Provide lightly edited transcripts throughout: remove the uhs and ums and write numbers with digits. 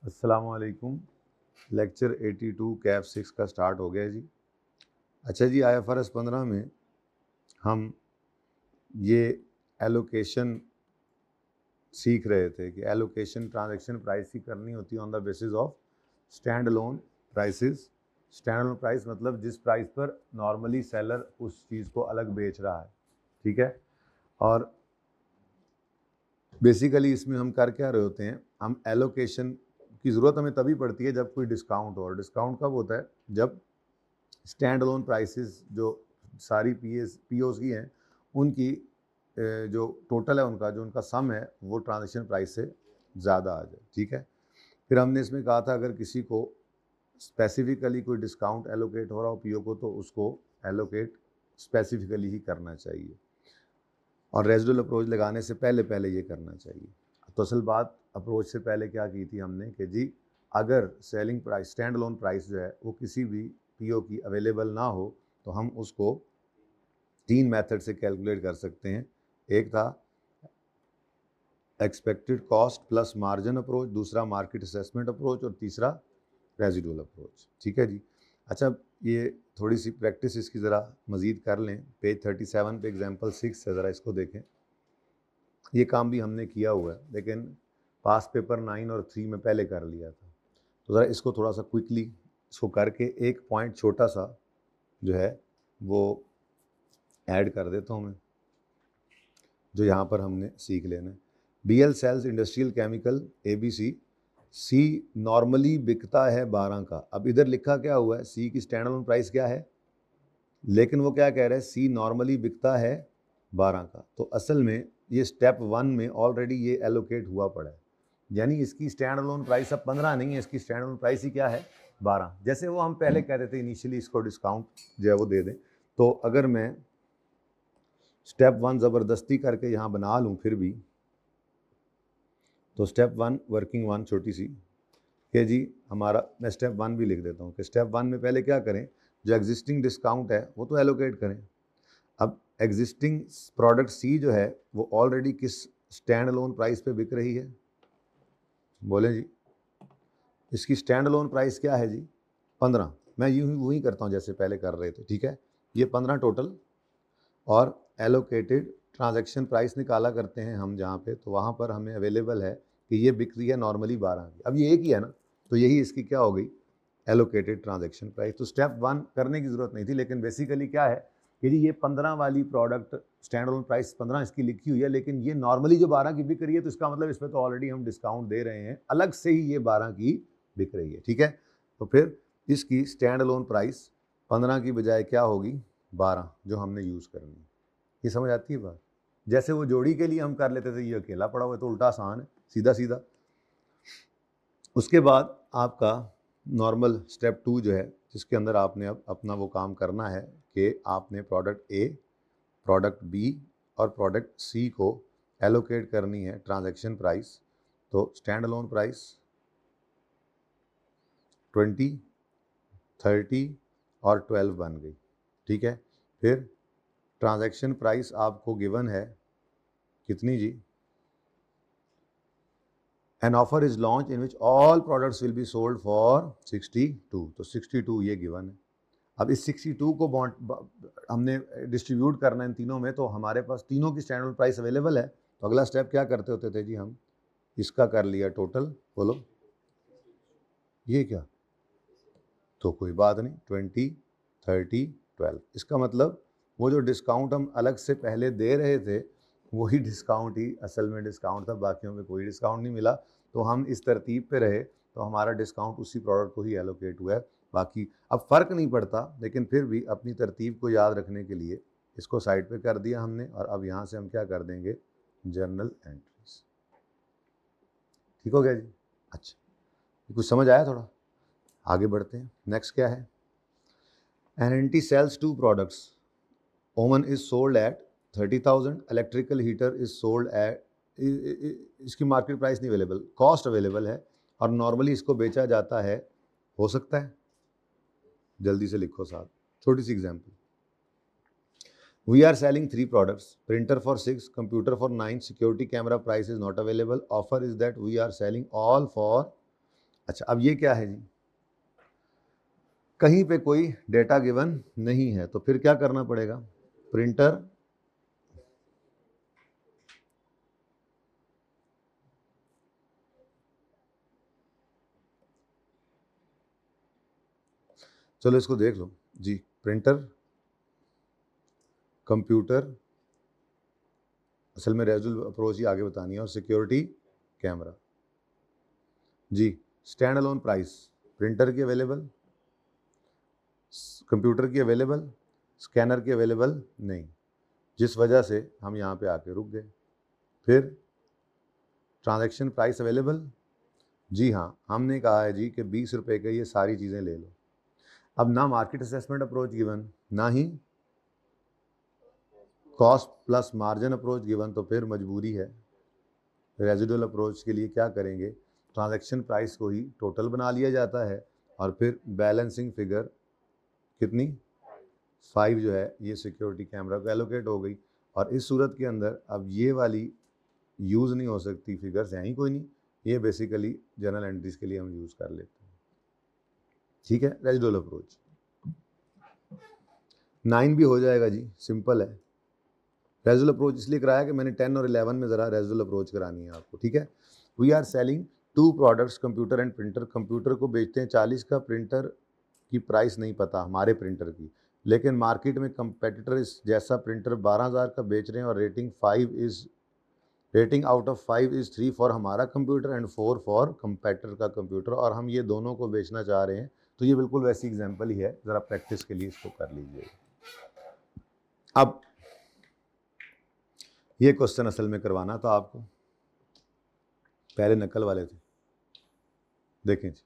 अस्सलामुअलैकुम। लेक्चर 82 कैफ 6 का स्टार्ट हो गया जी। अच्छा जी, IFRS 15 में हम ये एलोकेशन सीख रहे थे कि एलोकेशन ट्रांजैक्शन प्राइस की करनी होती है on the basis of stand alone prices. Stand alone price मतलब जिस प्राइस पर नॉर्मली सेलर उस चीज़ को अलग बेच रहा है, ठीक है। और बेसिकली इसमें हम कर क्या रहे होते हैं, हम एलोकेशन की ज़रूरत हमें तभी पड़ती है जब कोई डिस्काउंट हो। और डिस्काउंट कब होता है? जब स्टैंड अलोन प्राइसेस जो सारी पीओस की हैं उनकी जो टोटल है उनका जो उनका सम है वो ट्रांजैक्शन प्राइस से ज़्यादा आ जाए, ठीक है। फिर हमने इसमें कहा था अगर किसी को स्पेसिफिकली कोई डिस्काउंट एलोकेट हो रहा हो पीओ को तो उसको एलोकेट स्पेसिफिकली ही करना चाहिए और रेजिडुअल अप्रोच लगाने से पहले पहले ये करना चाहिए। तो असल बात अप्रोच से पहले क्या की थी हमने कि जी अगर selling price stand alone price जो है वो किसी भी पीओ की अवेलेबल ना हो तो हम उसको 3 मेथड से कैलकुलेट कर सकते हैं। एक था expected cost plus margin approach, दूसरा मार्केट असेसमेंट अप्रोच और तीसरा रेजिडुअल अप्रोच, ठीक है जी। अच्छा, ये थोड़ी सी प्रैक्टिस इसकी ज़रा मज़ीद कर लें। पेज 37 पे एग्जाम्पल 6 है, ज़रा इसको देखें। ये काम भी हमने किया हुआ है लेकिन पास पेपर 9 और 3 में पहले कर लिया था। तो ज़रा इसको थोड़ा सा क्विकली इसको करके एक पॉइंट छोटा सा जो है वो ऐड कर देता हूँ मैं, जो यहाँ पर हमने सीख लेना है। BL sells industrial chemical ABC, C normally बिकता है 12 का। अब इधर लिखा क्या हुआ है, C की स्टैंड अलोन प्राइस क्या है, लेकिन वो क्या कह रहे हैं, C नॉर्मली बिकता है 12 का। तो असल में ये स्टेप 1 में ऑलरेडी ये एलोकेट हुआ पड़ा है, यानी इसकी स्टैंड अलोन प्राइस अब 15 नहीं है, इसकी स्टैंड अलोन प्राइस ही क्या है 12। जैसे वो हम पहले कहते थे इनिशियली इसको डिस्काउंट जो है वो दे दें। तो अगर मैं स्टेप 1 ज़बरदस्ती करके यहाँ बना लूँ फिर भी, तो स्टेप 1 वर्किंग 1 छोटी सी कि जी हमारा, मैं स्टेप 1 भी लिख देता हूँ कि स्टेप 1 में पहले क्या करें, जो एग्जिस्टिंग डिस्काउंट है वो तो एलोकेट करें। अब एग्जिस्टिंग प्रोडक्ट C जो है वो ऑलरेडी किस स्टैंड अलोन प्राइस पे बिक रही है, बोले जी। इसकी स्टैंड अलोन प्राइस क्या है जी 15। मैं यूँ वही करता हूँ जैसे पहले कर रहे थे, ठीक है। ये 15 टोटल और एलोकेटेड ट्रांजैक्शन प्राइस निकाला करते हैं हम जहाँ पे, तो वहाँ पर हमें अवेलेबल है कि ये बिक रही है नॉर्मली 12 की। अब ये एक ही है ना, तो यही इसकी क्या हो गई एलोकेटेड ट्रांजैक्शन प्राइस। तो स्टेप 1 करने की ज़रूरत नहीं थी, लेकिन बेसिकली क्या है कि जी ये 15 वाली प्रोडक्ट स्टैंड अलोन प्राइस 15 इसकी लिखी हुई है, लेकिन ये नॉर्मली जो 12 की बिक रही है, तो इसका मतलब इस पर तो ऑलरेडी हम डिस्काउंट दे रहे हैं, अलग से ही ये 12 की बिक रही है, ठीक है। तो फिर इसकी स्टैंड अलोन प्राइस 15 की बजाय क्या होगी 12, जो हमने यूज़ करनी है। ये समझ आती है बात? जैसे वो जोड़ी के लिए हम कर लेते थे, ये अकेला पड़ा हुआ है, तो उल्टा आसान है, सीधा सीधा। उसके बाद आपका नॉर्मल स्टेप 2 जो है, जिसके अंदर आपने अब अपना वो काम करना है कि आपने प्रोडक्ट A, प्रोडक्ट B और प्रोडक्ट C को एलोकेट करनी है ट्रांजैक्शन प्राइस। तो स्टैंड अलोन प्राइस 20, 30 और 12 बन गई, ठीक है। फिर ट्रांजैक्शन प्राइस आपको गिवन है कितनी जी, an offer is launch in which all products will be sold for 62। तो 62 ये गिवन है। अब इस 62 को हमने डिस्ट्रीब्यूट करना है इन तीनों में, तो हमारे पास तीनों की स्टैंडर्ड प्राइस अवेलेबल है। तो अगला स्टेप क्या करते होते थे जी, हम इसका कर लिया टोटल, बोलो ये क्या, तो कोई बात नहीं, 20, 30, 12। इसका मतलब वो जो डिस्काउंट हम अलग से पहले दे रहे थे वही डिस्काउंट ही असल में डिस्काउंट था, बाकियों में कोई डिस्काउंट नहीं मिला। तो हम इस तरतीब पे रहे तो हमारा डिस्काउंट उसी प्रोडक्ट को ही एलोकेट हुआ है। बाकी अब फ़र्क नहीं पड़ता, लेकिन फिर भी अपनी तरतीब को याद रखने के लिए इसको साइड पे कर दिया हमने। और अब यहाँ से हम क्या कर देंगे, जर्नल एंट्रीज। ठीक हो गया जी? अच्छा, कुछ समझ आया थोड़ा? आगे बढ़ते हैं। नेक्स्ट क्या है, an entity sells 2 products, oven is sold at 30,000, electrical heater is sold at, इसकी मार्केट प्राइस नहीं अवेलेबल, कॉस्ट अवेलेबल है और नॉर्मली इसको बेचा जाता है, हो सकता है, जल्दी से लिखो साथ, छोटी सी example. We are selling 3 products, printer for 6, computer for 9, security camera price is not available, offer is that we are selling all for अच्छा, अब ये क्या है जी, कहीं पे कोई डेटा गिवन नहीं है, तो फिर क्या करना पड़ेगा, प्रिंटर चलो इसको देख लो जी, प्रिंटर, कंप्यूटर, असल में रेजुअल अप्रोच ही आगे बतानी है, और सिक्योरिटी कैमरा जी। स्टैंड अलोन प्राइस, प्रिंटर की अवेलेबल, कंप्यूटर की अवेलेबल, स्कैनर की अवेलेबल नहीं, जिस वजह से हम यहाँ पे आके रुक गए। फिर ट्रांजैक्शन प्राइस अवेलेबल, जी हाँ, हमने कहा है जी कि 20 रुपये के ये सारी चीज़ें ले लो। अब ना मार्केट असेसमेंट अप्रोच गिवन, ना ही cost plus margin approach given, तो फिर मजबूरी है रेजिडुअल अप्रोच के लिए क्या करेंगे, ट्रांजैक्शन प्राइस को ही टोटल बना लिया जाता है, और फिर बैलेंसिंग फिगर कितनी 5 जो है ये सिक्योरिटी कैमरा को एलोकेट हो गई। और इस सूरत के अंदर अब ये वाली यूज़ नहीं हो सकती, फिगर्स हैं ही कोई नहीं, ये बेसिकली जनरल एंट्रीज के लिए हम यूज़ कर लेते हैं। ठीक है, रेजिडुअल अप्रोच 9 भी हो जाएगा जी, सिंपल है। रेजुअल अप्रोच इसलिए कराया कि मैंने 10 और 11 में ज़रा रेजुअल अप्रोच करानी है आपको। ठीक है, we are selling 2 products, computer and printer. Computer को बेचते हैं 40 का, प्रिंटर की प्राइस नहीं पता हमारे प्रिंटर की, लेकिन मार्केट में कंपेटिटर इस जैसा प्रिंटर 12,000 का बेच रहे हैं, और rating out of 5 is 3 for हमारा कंप्यूटर एंड 4 फॉर कंपेटिटर का कंप्यूटर, और हम ये दोनों को बेचना चाह रहे हैं। तो ये बिल्कुल वैसी एग्जाम्पल ही है, ज़रा प्रैक्टिस के लिए इसको कर लीजिए। अब ये क्वेश्चन असल में करवाना था आपको, पहले नकल वाले थे। देखें जी,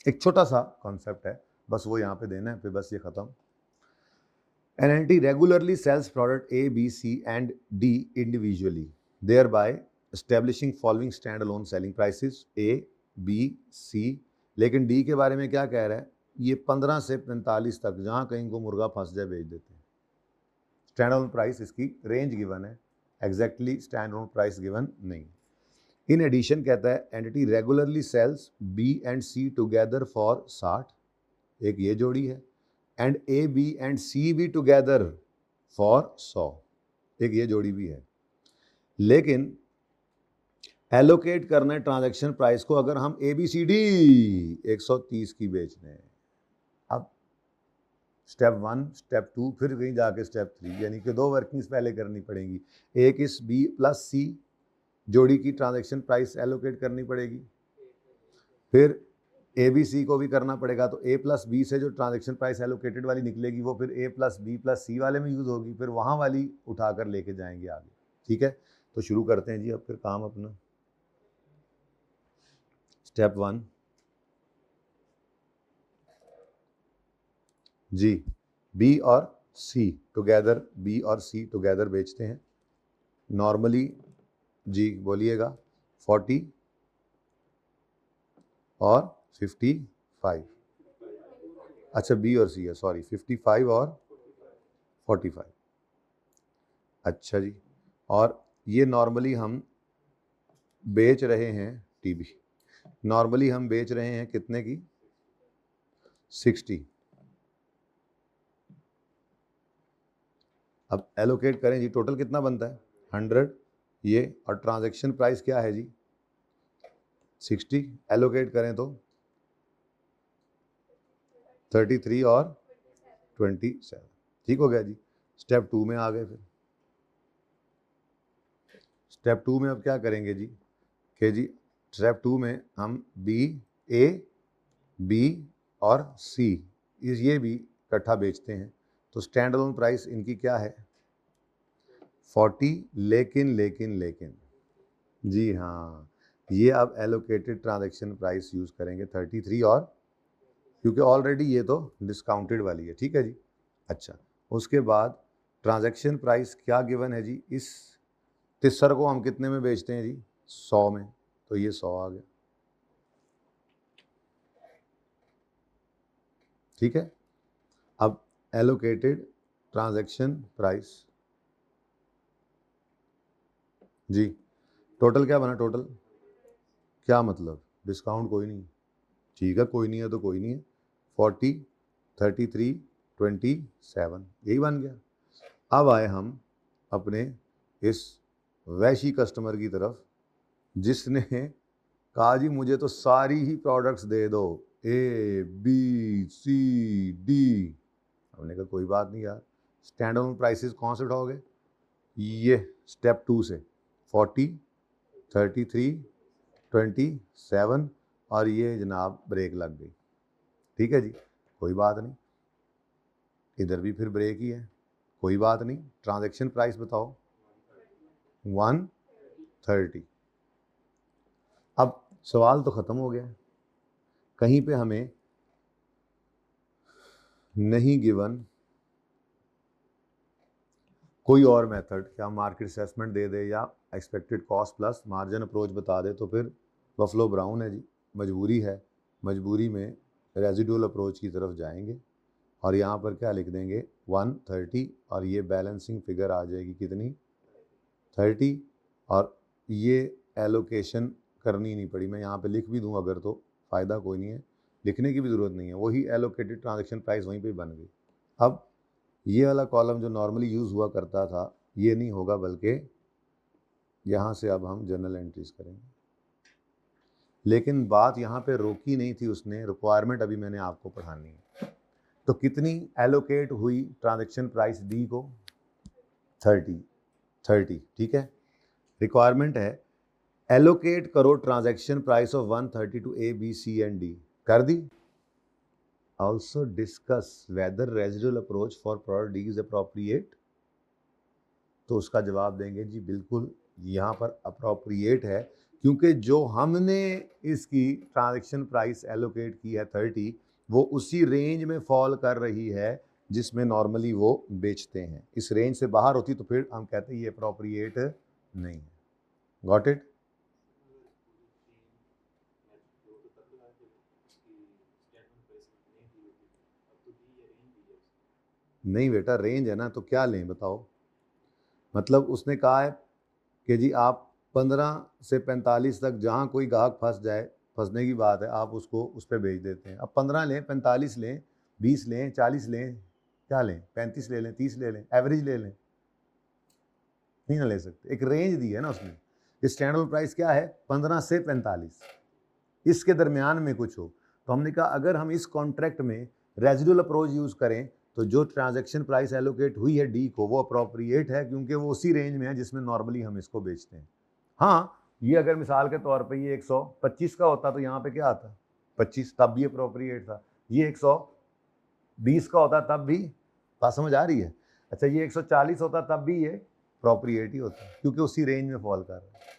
एक छोटा सा कॉन्सेप्ट है, बस वो यहाँ पे देना है, फिर बस ये खत्म। N N T regularly sells product A B C and D individually, thereby establishing following stand alone selling prices A B C. लेकिन डी के बारे में क्या कह रहा है, ये 15 से 45 तक जहाँ कहीं को मुर्गा फंस जाए बेच देते हैं। स्टैंड अलोन प्राइस इसकी रेंज गिवन है, exactly stand alone price given नहीं। इन एडिशन कहता है entity regularly sells B and C together for 60, एक ये जोड़ी है, and A B and C भी टुगेदर फॉर 100, एक ये जोड़ी भी है। लेकिन एलोकेट करना है ट्रांजैक्शन प्राइस को, अगर हम ए बी सी डी 130 की बेच रहे हैं। अब स्टेप 1, स्टेप 2, फिर कहीं जाके स्टेप 3, यानी कि 2 वर्किंग्स पहले करनी पड़ेंगी। एक इस बी प्लस सी जोड़ी की ट्रांजैक्शन प्राइस एलोकेट करनी पड़ेगी, फिर ए बी सी को भी करना पड़ेगा। तो ए प्लस बी से जो ट्रांजैक्शन प्राइस एलोकेटेड वाली निकलेगी वो फिर ए प्लस बी प्लस सी वाले में यूज़ होगी, फिर वहाँ वाली उठाकर लेके जाएंगे आगे। ठीक है, तो शुरू करते हैं जी अब फिर काम अपना। स्टेप 1 जी, बी और सी टुगेदर, बी और सी टुगेदर बेचते हैं नॉर्मली जी, बोलिएगा 40 और 55। अच्छा, बी और सी है, सॉरी, 55 और 45। अच्छा जी, और ये नॉर्मली हम बेच रहे हैं टीबी, नॉर्मली हम बेच रहे हैं कितने की, 60। अब एलोकेट करें जी, टोटल कितना बनता है 100 ये, और ट्रांजैक्शन प्राइस क्या है जी 60, एलोकेट करें तो 33 और 27। ठीक हो गया जी। स्टेप 2 में आ गए। फिर स्टेप 2 में अब क्या करेंगे जी कि जी स्टेप 2 में हम ए बी और सी ये भी इकट्ठा बेचते हैं। तो स्टैंड अलोन प्राइस इनकी क्या है 40, लेकिन जी हाँ, ये अब एलोकेटेड ट्रांजैक्शन प्राइस यूज़ करेंगे 33, और क्योंकि ऑलरेडी ये तो डिस्काउंटेड वाली है। ठीक है जी। अच्छा, उसके बाद ट्रांजैक्शन प्राइस क्या गिवन है जी, इस तिस्सर को हम कितने में बेचते हैं जी 100 में, तो ये 100 आ गया। ठीक है, अब एलोकेटेड ट्रांजैक्शन प्राइस जी, टोटल क्या बना, टोटल क्या मतलब डिस्काउंट कोई नहीं, ठीक है, कोई नहीं है तो कोई नहीं है, 40, 33, 27, यही बन गया। अब आए हम अपने इस वैशी कस्टमर की तरफ जिसने कहा जी मुझे तो सारी ही प्रोडक्ट्स दे दो, ए बी सी डी। हमने कहा कोई बात नहीं यार, स्टैंड अलोन प्राइसेस कौन से उठाओगे, ये स्टेप 2 से 40, 33, 27 और ये जनाब ब्रेक लग गई। ठीक है जी, कोई बात नहीं, इधर भी फिर ब्रेक ही है, कोई बात नहीं। ट्रांजैक्शन प्राइस बताओ 130। अब सवाल तो ख़त्म हो गया, कहीं पे हमें नहीं गिवन कोई और मेथड, क्या मार्केट असेसमेंट दे दे या expected cost plus margin approach बता दे, तो फिर बफलो ब्राउन है जी, मजबूरी है, मजबूरी में रेजिडुअल अप्रोच की तरफ जाएंगे और यहाँ पर क्या लिख देंगे 130 और ये बैलेंसिंग फिगर आ जाएगी कितनी 30 और ये एलोकेशन करनी नहीं पड़ी, मैं यहाँ पे लिख भी दूँ अगर तो फ़ायदा कोई नहीं है, लिखने की भी ज़रूरत नहीं है, वही एलोकेटेड ट्रांजैक्शन प्राइस वहीं पे बन गई। अब ये वाला कॉलम जो नॉर्मली यूज़ हुआ करता था ये नहीं होगा, बल्कि यहाँ से अब हम जर्नल एंट्रीज करेंगे। लेकिन बात यहाँ पे रोकी नहीं थी उसने, रिक्वायरमेंट अभी मैंने आपको पढ़ानी है। तो कितनी एलोकेट हुई ट्रांजैक्शन प्राइस डी को 30, ठीक है। रिक्वायरमेंट है एलोकेट करो transaction price of 130 to A B C and D, कर दी। Also discuss whether residual approach for product D is appropriate, तो उसका जवाब देंगे जी बिल्कुल यहाँ पर अप्रोप्रिएट है, क्योंकि जो हमने इसकी ट्रांजैक्शन प्राइस एलोकेट की है 30 वो उसी रेंज में फॉल कर रही है जिसमें नॉर्मली वो बेचते हैं। इस रेंज से बाहर होती तो फिर हम कहते हैं ये अप्रोप्रिएट नहीं है। Got it? नहीं बेटा, रेंज है ना, तो क्या लें बताओ। मतलब उसने कहा है कि जी आप 15 से 45 तक जहाँ कोई ग्राहक फंस जाए, फंसने की बात है, आप उसको उस पर बेच देते हैं। अब 15 लें, 45 लें, 20 लें, 40 लें, क्या लें, 35 ले लें, 30 ले लें, एवरेज ले लें, नहीं ना ले सकते। एक रेंज दी है ना उसने, स्टैंडर्ड प्राइस क्या है 15 से 45, इसके दरमियान में कुछ हो। तो हमने कहा अगर हम इस कॉन्ट्रैक्ट में रेजिडुअल अप्रोच यूज़ करें तो जो ट्रांजैक्शन प्राइस एलोकेट हुई है डी को वो अप्रोप्रिएट है, क्योंकि वो उसी रेंज में है जिसमें नॉर्मली हम इसको बेचते हैं। हाँ, ये अगर मिसाल के तौर पे ये 125 का होता तो यहाँ पे क्या आता 25, तब भी अप्रोप्रिएट था। ये 120 का होता तब भी, बात समझ आ रही है? अच्छा, ये 140 होता तब भी ये अप्रोप्रिएट ही होता, क्योंकि उसी रेंज में फॉल कर रहा है।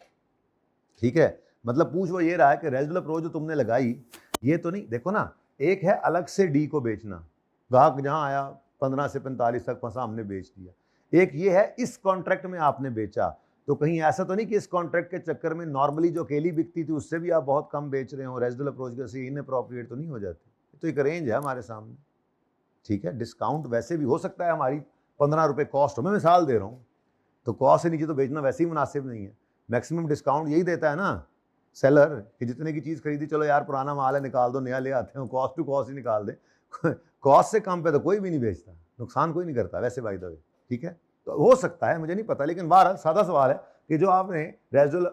ठीक है, मतलब पूछ वो ये रहा है कि रेजुलर अप्रोच जो तुमने लगाई ये तो नहीं, देखो ना, एक है अलग से डी को बेचना, ग्राहक जहां आया 15 से 45 तक फंसा, हमने बेच दिया। एक ये है इस कॉन्ट्रैक्ट में आपने बेचा, तो कहीं ऐसा तो नहीं कि इस कॉन्ट्रैक्ट के चक्कर में नॉर्मली जो अकेली बिकती थी उससे भी आप बहुत कम बेच रहे हो, रेजुलर अप्रोच के इनअप्रोप्रिएट तो नहीं हो जाती। तो एक रेंज है हमारे सामने, ठीक है। डिस्काउंट वैसे भी हो सकता है हमारी 15 रुपये कॉस्ट हो, मैं मिसाल दे रहा हूँ, तो कॉस्ट से नीचे तो बेचना वैसे ही मुनासिब नहीं है। मैक्सिमम डिस्काउंट यही देता है ना सेलर, कि जितने की चीज़ खरीदी, चलो यार पुराना माल है निकाल दो, नया ले आते हैं, कॉस्ट टू कॉस्ट ही निकाल दे। कॉस्ट से कम पे तो कोई भी नहीं बेचता, नुकसान कोई नहीं करता वैसे बाय द वे, ठीक है। तो हो सकता है, मुझे नहीं पता, लेकिन बहरहाल सादा सवाल है कि जो आपने रेजुअल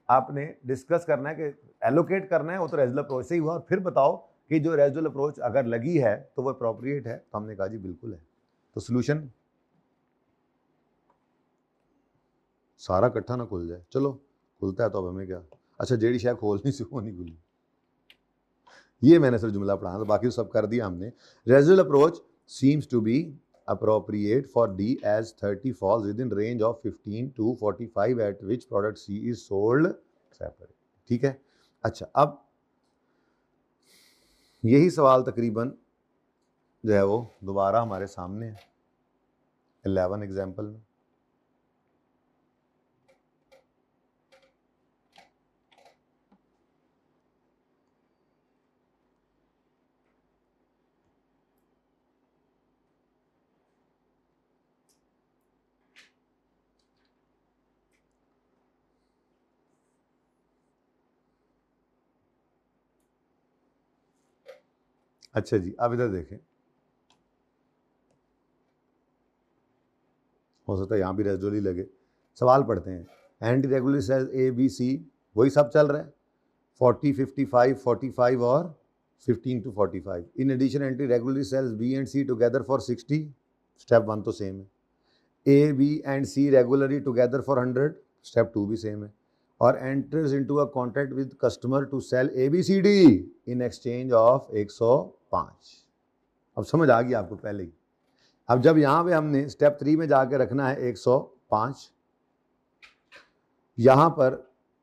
आपने डिस्कस करना है कि एलोकेट करना है, वो तो रेजुअल अप्रोच से ही हुआ। और फिर बताओ कि जो रेजुअल अप्रोच अगर लगी है तो वो अप्रोप्रिएट है, तो हमने कहा जी बिल्कुल है। तो सोल्यूशन सारा इकट्ठा ना खुल जाए, चलो खुलता है तो अब हमें क्या। अच्छा, जेडी शायद खोलनी से वो नहीं खुली, ये मैंने सिर्फ जुमला पढ़ा, तो बाकी सब कर दिया हमने। Residual approach seems to be appropriate for D as 30 falls within range of 15 to 45 at which product C is sold separate, ठीक है। अच्छा, अब यही सवाल तकरीबन जो है वो दोबारा हमारे सामने है 11 एग्जाम्पल में। अच्छा जी, अब इधर देखें, हो सकता है यहाँ भी रेजिडुअल ही लगे। सवाल पढ़ते हैं, anti regular sells A B C वही सब चल रहा है, 40, 55, 45 और 15 to 45। In addition anti regular sells B and C together for 60, step 1 तो सेम है। A B and C regularly together for 100, step 2 भी सेम है। और enters into a contract with customer to sell A B C D in exchange of 105। अब समझ आ गई आपको पहले ही। अब जब यहाँ पे हमने स्टेप 3 में जाके रखना है 105, यहाँ पर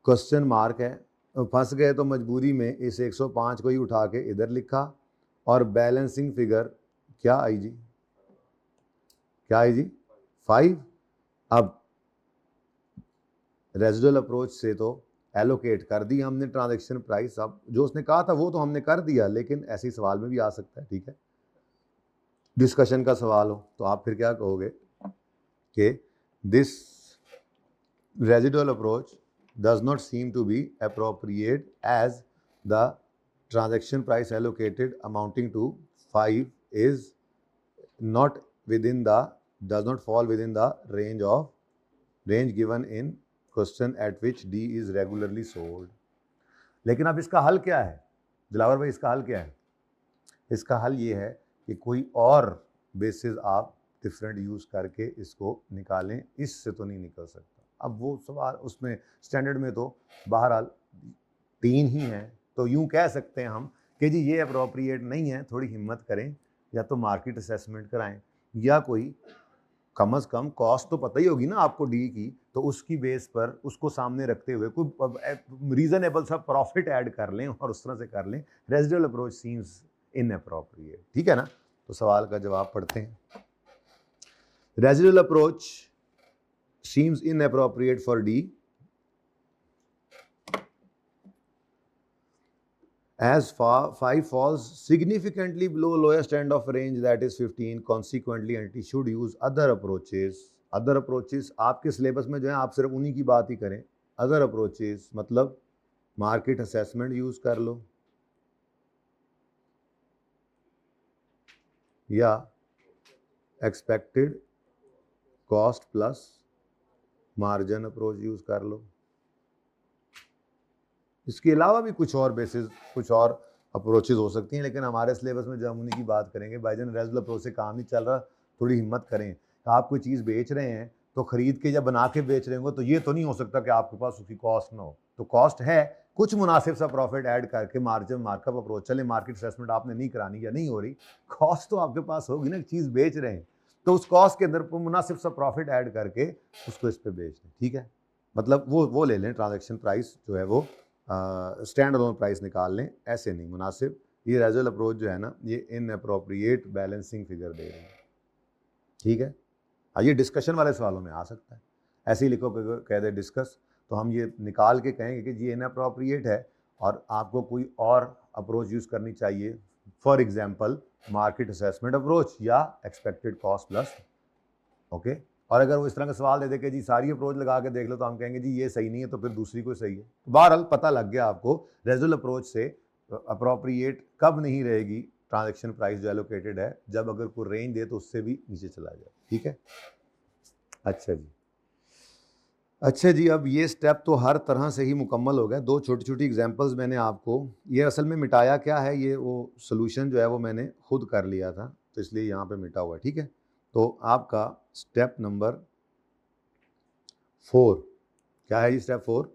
क्वेश्चन मार्क है, फंस गए तो मजबूरी में इस 105 को ही उठा के इधर लिखा, और बैलेंसिंग फिगर क्या आई जी, क्या आई जी, 5। अब रेजिडुअल अप्रोच से तो एलोकेट कर दी हमने ट्रांजैक्शन प्राइस, अब जो उसने कहा था वो तो हमने कर दिया, लेकिन ऐसे ही सवाल में भी आ सकता है, ठीक है, डिस्कशन का सवाल हो तो आप फिर क्या कहोगे कि this residual approach does not seem to be appropriate as the transaction price allocated amounting to 5 is not within the, does not fall within the range given in question at which D is regularly sold। लेकिन अब इसका हल क्या है दिलावर भाई, इसका हल क्या है? इसका हल ये है कि कोई और बेसिस आप डिफरेंट यूज़ करके इसको निकालें, इससे तो नहीं निकल सकता। अब वो सवाल उसमें स्टैंडर्ड में तो बहरहाल 3 ही हैं, तो यूँ कह सकते हैं हम कि जी ये अप्रोप्रिएट नहीं है, थोड़ी हिम्मत करें, या तो मार्केट असेसमेंट कराएं, या कोई कम से कम कॉस्ट तो पता ही होगी ना आपको डी की, तो उसकी बेस पर उसको सामने रखते हुए कोई रीजनेबल सा प्रॉफिट ऐड कर लें और उस तरह से कर लें। रेजिडुअल अप्रोच सीम्स इनअप्रोप्रिएट, ठीक है ना। तो सवाल का जवाब पढ़ते हैं, residual approach seems inappropriate for D as 5 falls significantly below lowest end of range, that is 15, consequently entity should use other approaches। other approaches आपके सिलेबस में जो है आप सिर्फ उन्हीं की बात ही करें। other approaches मतलब मार्केट असेसमेंट यूज कर लो, या expected cost plus margin approach use कर लो। इसके अलावा भी कुछ और बेसिस, कुछ और अप्रोचेज हो सकती हैं, लेकिन हमारे सिलेबस में जब हम उन्हीं की बात करेंगे। भाईजान रेजिडुअल अप्रोच से काम नहीं चल रहा, थोड़ी हिम्मत करें। आप कोई चीज़ बेच रहे हैं तो खरीद के या बना के बेच रहे होंगे, तो ये तो नहीं हो सकता कि आपके पास उसकी कॉस्ट ना हो। तो कॉस्ट है, कुछ मुनासिब सा प्रॉफिट ऐड करके मार्जिन मार्कअप अप्रोच, चले मार्केट असेसमेंट आपने नहीं करानी या नहीं हो रही, कॉस्ट तो आपके पास होगी ना, चीज़ बेच रहे हैं, तो उस कॉस्ट के अंदर मुनासिब सा प्रॉफिट ऐड करके उसको इस पर बेच दें, ठीक है। मतलब वो ले लें, ट्रांजैक्शन प्राइस जो है वो स्टैंड अलोन प्राइस निकाल लें, ऐसे नहीं मुनासिब। ये रेजिडुअल अप्रोच जो है ना, ये इनअप्रोप्रिएट बैलेंसिंग फिगर दे रहे हैं, ठीक है। ये डिस्कशन वाले सवालों में आ सकता है, ऐसे ही लिखो कह दे डिस्कस, तो हम ये निकाल के कहेंगे कि ये इनअप्रोप्रिएट है और आपको कोई और अप्रोच यूज़ करनी चाहिए, for example market assessment approach या एक्सपेक्टेड कॉस्ट प्लस, ओके। और अगर वो इस तरह का सवाल दे दे कि जी सारी अप्रोच लगा के देख लो, तो हम कहेंगे जी ये सही नहीं है, तो फिर दूसरी कोई सही है। बहरहाल पता लग गया आपको रेजिडुअल अप्रोच से अप्रोप्रिएट कब नहीं रहेगी ट्रांजैक्शन प्राइस जो एलोकेटेड है, जब अगर कोई रेंज दे तो उससे भी नीचे चला जाए, ठीक है। अच्छा जी, अच्छा जी, अब ये स्टेप तो हर तरह से ही मुकम्मल हो गया। 2 छोटी छोटी एग्जांपल्स मैंने आपको, ये असल में मिटाया क्या है, ये वो सोल्यूशन जो है वो मैंने खुद कर लिया था, तो इसलिए यहाँ पे मिटा हुआ है, ठीक है। तो आपका स्टेप नंबर 4 क्या है जी? स्टेप 4,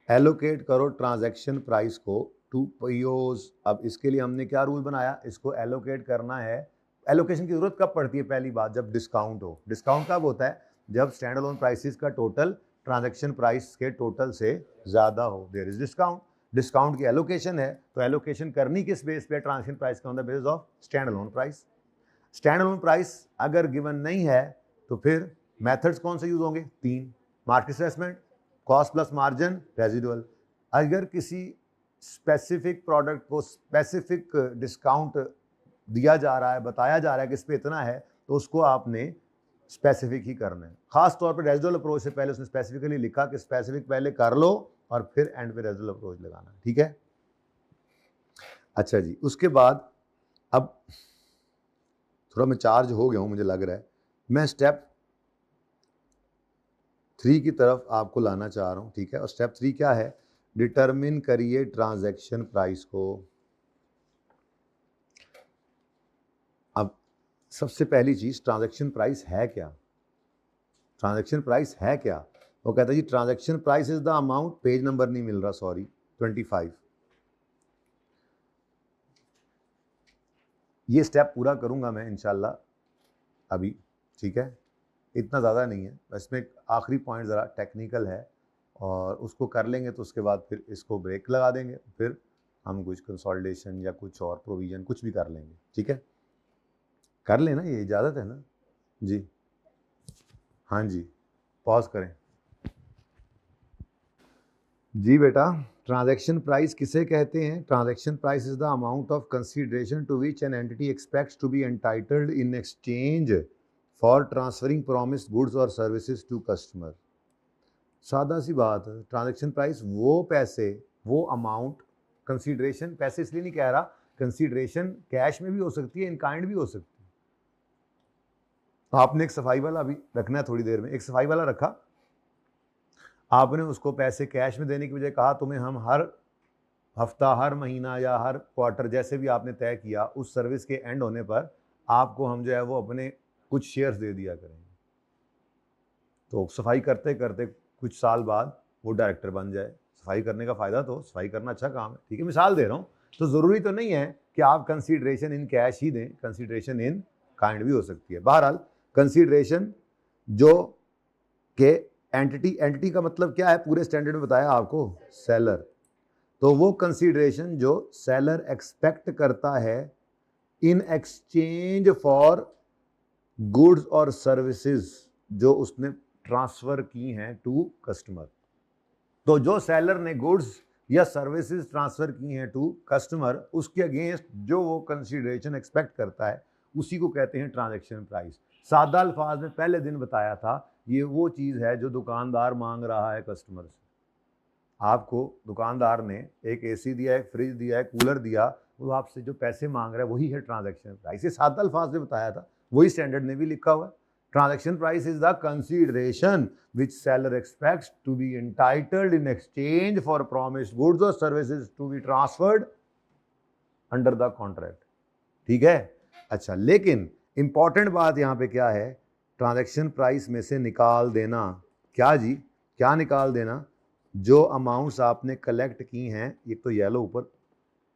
एलोकेट करो ट्रांजैक्शन प्राइस को टू पीओज। अब इसके लिए हमने क्या रूल बनाया, इसको एलोकेट करना है। एलोकेशन की जरूरत कब पड़ती है? पहली बात, जब डिस्काउंट हो। डिस्काउंट कब होता है? जब स्टैंड अलोन प्राइसेस का टोटल ट्रांजैक्शन प्राइस के टोटल से ज़्यादा हो, देयर इज डिस्काउंट। डिस्काउंट की एलोकेशन है, तो एलोकेशन करनी किस बेस पे? ट्रांजैक्शन प्राइस का on the basis of stand alone price. Stand alone price अगर गिवन नहीं है तो फिर मेथड्स कौन से यूज होंगे? 3, market assessment, cost plus margin, residual. अगर किसी स्पेसिफिक प्रोडक्ट को स्पेसिफिक डिस्काउंट दिया जा रहा है, बताया जा रहा है कि इस पे इतना है, तो उसको आपने स्पेसिफिक ही करना है। खास तौर पर रेजिडुअल अप्रोच से पहले उसने स्पेसिफिकली लिखा कि स्पेसिफिक पहले कर लो और फिर एंड पे रेजिडुअल अप्रोच लगाना, ठीक है। अच्छा जी, उसके बाद अब थोड़ा मैं चार्ज हो गया हूँ मुझे लग रहा है, मैं स्टेप 3 की तरफ आपको लाना चाह रहा हूँ, ठीक है। और स्टेप 3 क्या है, डिटरमिन करिए ट्रांजैक्शन प्राइस को। अब सबसे पहली चीज, ट्रांजैक्शन प्राइस है क्या? ट्रांजैक्शन प्राइस है क्या? वो कहता है जी transaction price is the amount, page number नहीं मिल रहा, सॉरी, 25। ये स्टेप पूरा करूंगा मैं इंशाल्लाह अभी, ठीक है, इतना ज़्यादा नहीं है, बस में आखिरी पॉइंट ज़रा टेक्निकल है और उसको कर लेंगे तो उसके बाद फिर इसको ब्रेक लगा देंगे, फिर हम कुछ कंसोलिडेशन या कुछ और प्रोविजन कुछ भी कर लेंगे, ठीक है। कर लेना, ये इजाज़त है ना जी? हाँ जी, पॉज करें जी बेटा। ट्रांजैक्शन प्राइस किसे कहते हैं? Transaction price is the amount of consideration to which an entity expects to be entitled in exchange for transferring promised goods और सर्विसेज टू कस्टमर। सादा सी बात है, ट्रांजैक्शन प्राइस वो पैसे, वो अमाउंट, कंसीडरेशन पैसे इसलिए नहीं कह रहा, कंसीडरेशन कैश में भी हो सकती है, इन काइंड भी हो सकती है। तो आपने एक सफाई वाला अभी रखना है, थोड़ी देर में एक सफाई वाला रखा, आपने उसको पैसे कैश में देने की बजाय कहा तुम्हें हम हर हफ्ता, हर महीना या हर क्वार्टर, जैसे भी आपने तय किया, उस सर्विस के एंड होने पर आपको हम जो है वो अपने कुछ शेयर्स दे दिया करेंगे। तो सफाई करते करते कुछ साल बाद वो डायरेक्टर बन जाए। सफाई करने का फ़ायदा, तो सफाई करना अच्छा काम है, ठीक है, मिसाल दे रहा हूँ। तो ज़रूरी तो नहीं है कि आप कंसीडरेशन इन कैश ही दें, कंसीडरेशन इन काइंड भी हो सकती है। बहरहाल कंसीडरेशन जो के एंटिटी का मतलब क्या है, पूरे स्टैंडर्ड में बताया आपको, सेलर। तो वो कंसीडरेशन जो सेलर एक्सपेक्ट करता है इन एक्सचेंज फॉर गुड्स और सर्विसेज जो उसने ट्रांसफर की हैं टू कस्टमर। तो जो सेलर ने गुड्स या सर्विसेज ट्रांसफर की हैं टू कस्टमर, उसके अगेंस्ट जो वो कंसीडरेशन एक्सपेक्ट करता है, उसी को कहते हैं ट्रांजैक्शन प्राइस। सादा अल्फाज में पहले दिन बताया था, ये वो चीज़ है जो दुकानदार मांग रहा है कस्टमर से। आपको दुकानदार ने एक एसी दिया, एक फ्रिज दिया, एक कूलर दिया, वो आपसे जो पैसे मांग रहा है वही है ट्रांजैक्शन प्राइस। ये सादा अल्फाज में बताया था, वही स्टैंडर्ड ने भी लिखा हुआ है। Transaction price is the consideration which seller expects to be entitled in exchange for promised goods और services to be transferred under the contract, ठीक है। अच्छा, लेकिन इंपॉर्टेंट बात यहाँ पे क्या है, ट्रांजैक्शन प्राइस में से निकाल देना। क्या जी, क्या निकाल देना? जो अमाउंट्स आपने कलेक्ट की हैं, ये तो येलो ऊपर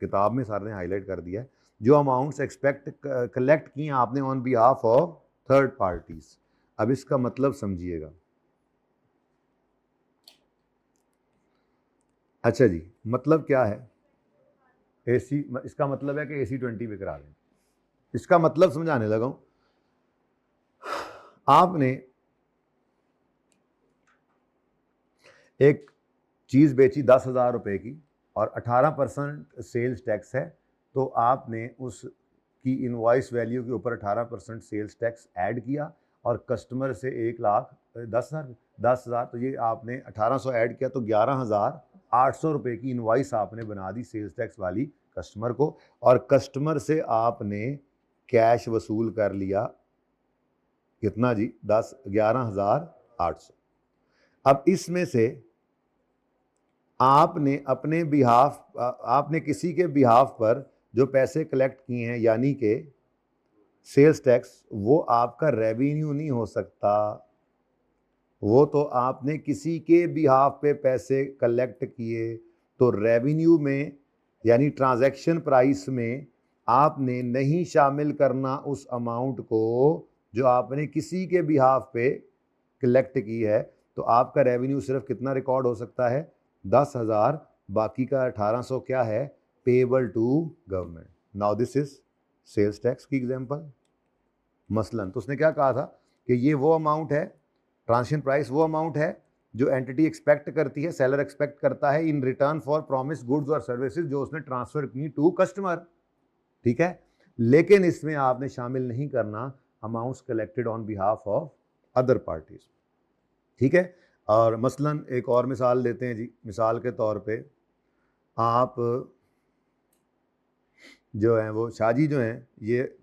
किताब में सर ने हाईलाइट कर दिया है, जो अमाउंट्स कलेक्ट की हैं आपने on behalf of third parties. अब इसका मतलब समझिएगा। अच्छा जी, मतलब क्या है? एसी, इसका मतलब है कि AC-20 पे करा दें। इसका मतलब समझाने लगा हूं। आपने एक चीज़ बेची 10,000 रुपये की और 18% सेल्स टैक्स है, तो आपने उसकी इनवॉइस वैल्यू के ऊपर 18% सेल्स टैक्स ऐड किया और कस्टमर से 1,10,000, तो ये आपने 1800 ऐड किया तो 11,800 रुपये की इनवॉइस आपने बना दी सेल्स टैक्स वाली कस्टमर को, और कस्टमर से आपने कैश वसूल कर लिया कितना जी, 11,800। अब इसमें से आपने अपने बिहाफ, आपने किसी के बिहाफ पर जो पैसे कलेक्ट किए हैं, यानी कि सेल्स टैक्स, वो आपका रेवेन्यू नहीं हो सकता। वो तो आपने किसी के बिहाफ पे पैसे कलेक्ट किए, तो रेवेन्यू में यानी ट्रांजैक्शन प्राइस में आपने नहीं शामिल करना उस अमाउंट को जो आपने किसी के बिहाफ पे कलेक्ट की है। तो आपका रेवेन्यू सिर्फ कितना रिकॉर्ड हो सकता है? 10,000, बाकी का 1800 क्या है? Payable to government. Now this is sales tax की एग्जांपल। मसलन तो उसने क्या कहा था कि ये वो अमाउंट है, ट्रांजैक्शन प्राइस वो अमाउंट है जो एंटिटी एक्सपेक्ट करती है, सेलर एक्सपेक्ट करता है in return for promise goods और सर्विसेज जो उसने ट्रांसफर की टू कस्टमर, ठीक है। लेकिन इसमें आपने शामिल नहीं करना amounts collected on behalf of other parties, ठीक है। और मसलन एक और मिसाल लेते हैं जी। मिसाल के तौर पे आप जो हैं वो शाहजी जो हैं ये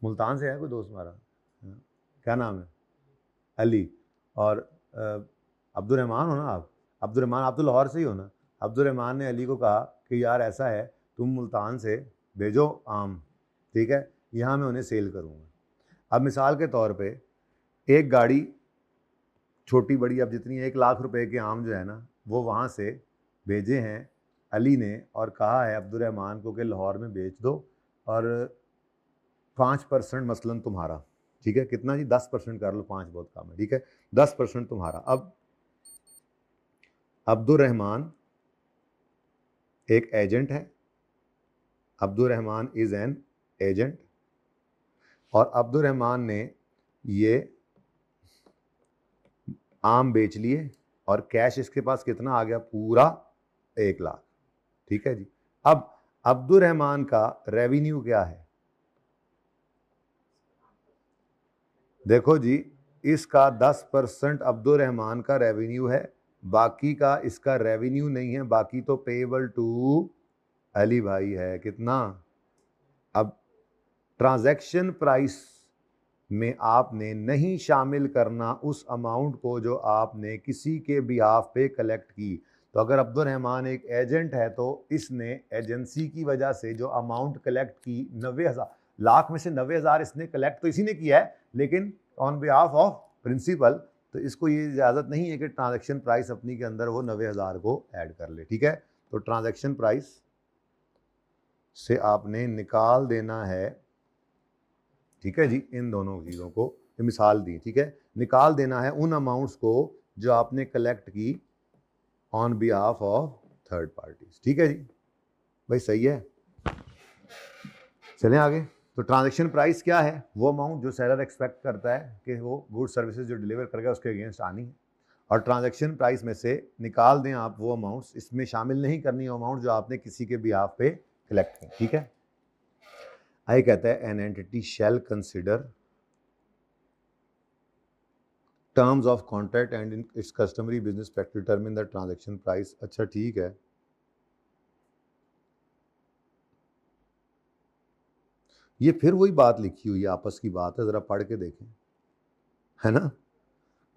मुल्तान से है कोई दोस्त हमारा, क्या नाम है, अली, और अब्दुलरहमान हो ना आप, अब्दुलरहमान आप तो लाहौर से ही हो ना। अब्दुलरहमान ने अली को कहा कि यार ऐसा है तुम मुल्तान से भेजो आम, ठीक है, यहाँ मैं उन्हें सेल करूँगा। अब मिसाल के तौर पे एक गाड़ी छोटी बड़ी अब जितनी 1 लाख रुपए के आम जो है ना वो वहाँ से भेजे हैं अली ने, और कहा है अब्दुलरहमान को कि लाहौर में बेच दो और 5% मसलन तुम्हारा, ठीक है, कितना जी 10% कर लो, 5 बहुत कम है, ठीक है, 10% तुम्हारा। अब अब्दुलरहमान एक एजेंट है, अब्दुलरहमान इज एन एजेंट, और अब्दुलरहमान ने ये आम बेच लिए और कैश इसके पास कितना आ गया, पूरा 1 लाख, ठीक है जी। अब अब्दुलरहमान का रेवेन्यू क्या है, देखो जी, इसका 10% अब्दुलरहमान का रेवेन्यू है, बाकी का इसका रेवेन्यू नहीं है, बाकी तो पेएबल टू अली भाई है, कितना। अब ट्रांजैक्शन प्राइस में आपने नहीं शामिल करना उस अमाउंट को जो आपने किसी के बिहाफ पे कलेक्ट की। तो अगर अब्दुलरहमान एक एजेंट है तो इसने एजेंसी की वजह से जो अमाउंट कलेक्ट की 90,000, लाख में से 90,000 इसने कलेक्ट तो इसी ने किया है, लेकिन ऑन बिहाफ ऑफ प्रिंसिपल, तो इसको ये इजाज़त नहीं है कि ट्रांजैक्शन प्राइस अपनी के अंदर वो 90,000 को ऐड कर ले, ठीक है। तो ट्रांजैक्शन प्राइस से आपने निकाल देना है, ठीक है जी, इन दोनों चीज़ों को मिसाल दी, ठीक है, निकाल देना है उन अमाउंट्स को जो आपने कलेक्ट की on behalf of third parties, ठीक है जी भाई, सही है। चलें आगे। तो ट्रांजैक्शन प्राइस क्या है, वो अमाउंट जो सेलर एक्सपेक्ट करता है कि वो गुड सर्विसेज जो डिलीवर करेगा उसके अगेंस्ट आनी है, और ट्रांजैक्शन प्राइस में से निकाल दें आप वो अमाउंट्स, इसमें शामिल नहीं करनी अमाउंट जो आपने किसी के बिहाफ पे कलेक्ट की, ठीक है। आई कहता है an entity shall consider terms of contract and in its customary business practice determine the transaction price. अच्छा ठीक है, ये फिर वही बात लिखी हुई है, आपस की बात है, जरा पढ़ के देखें, है ना।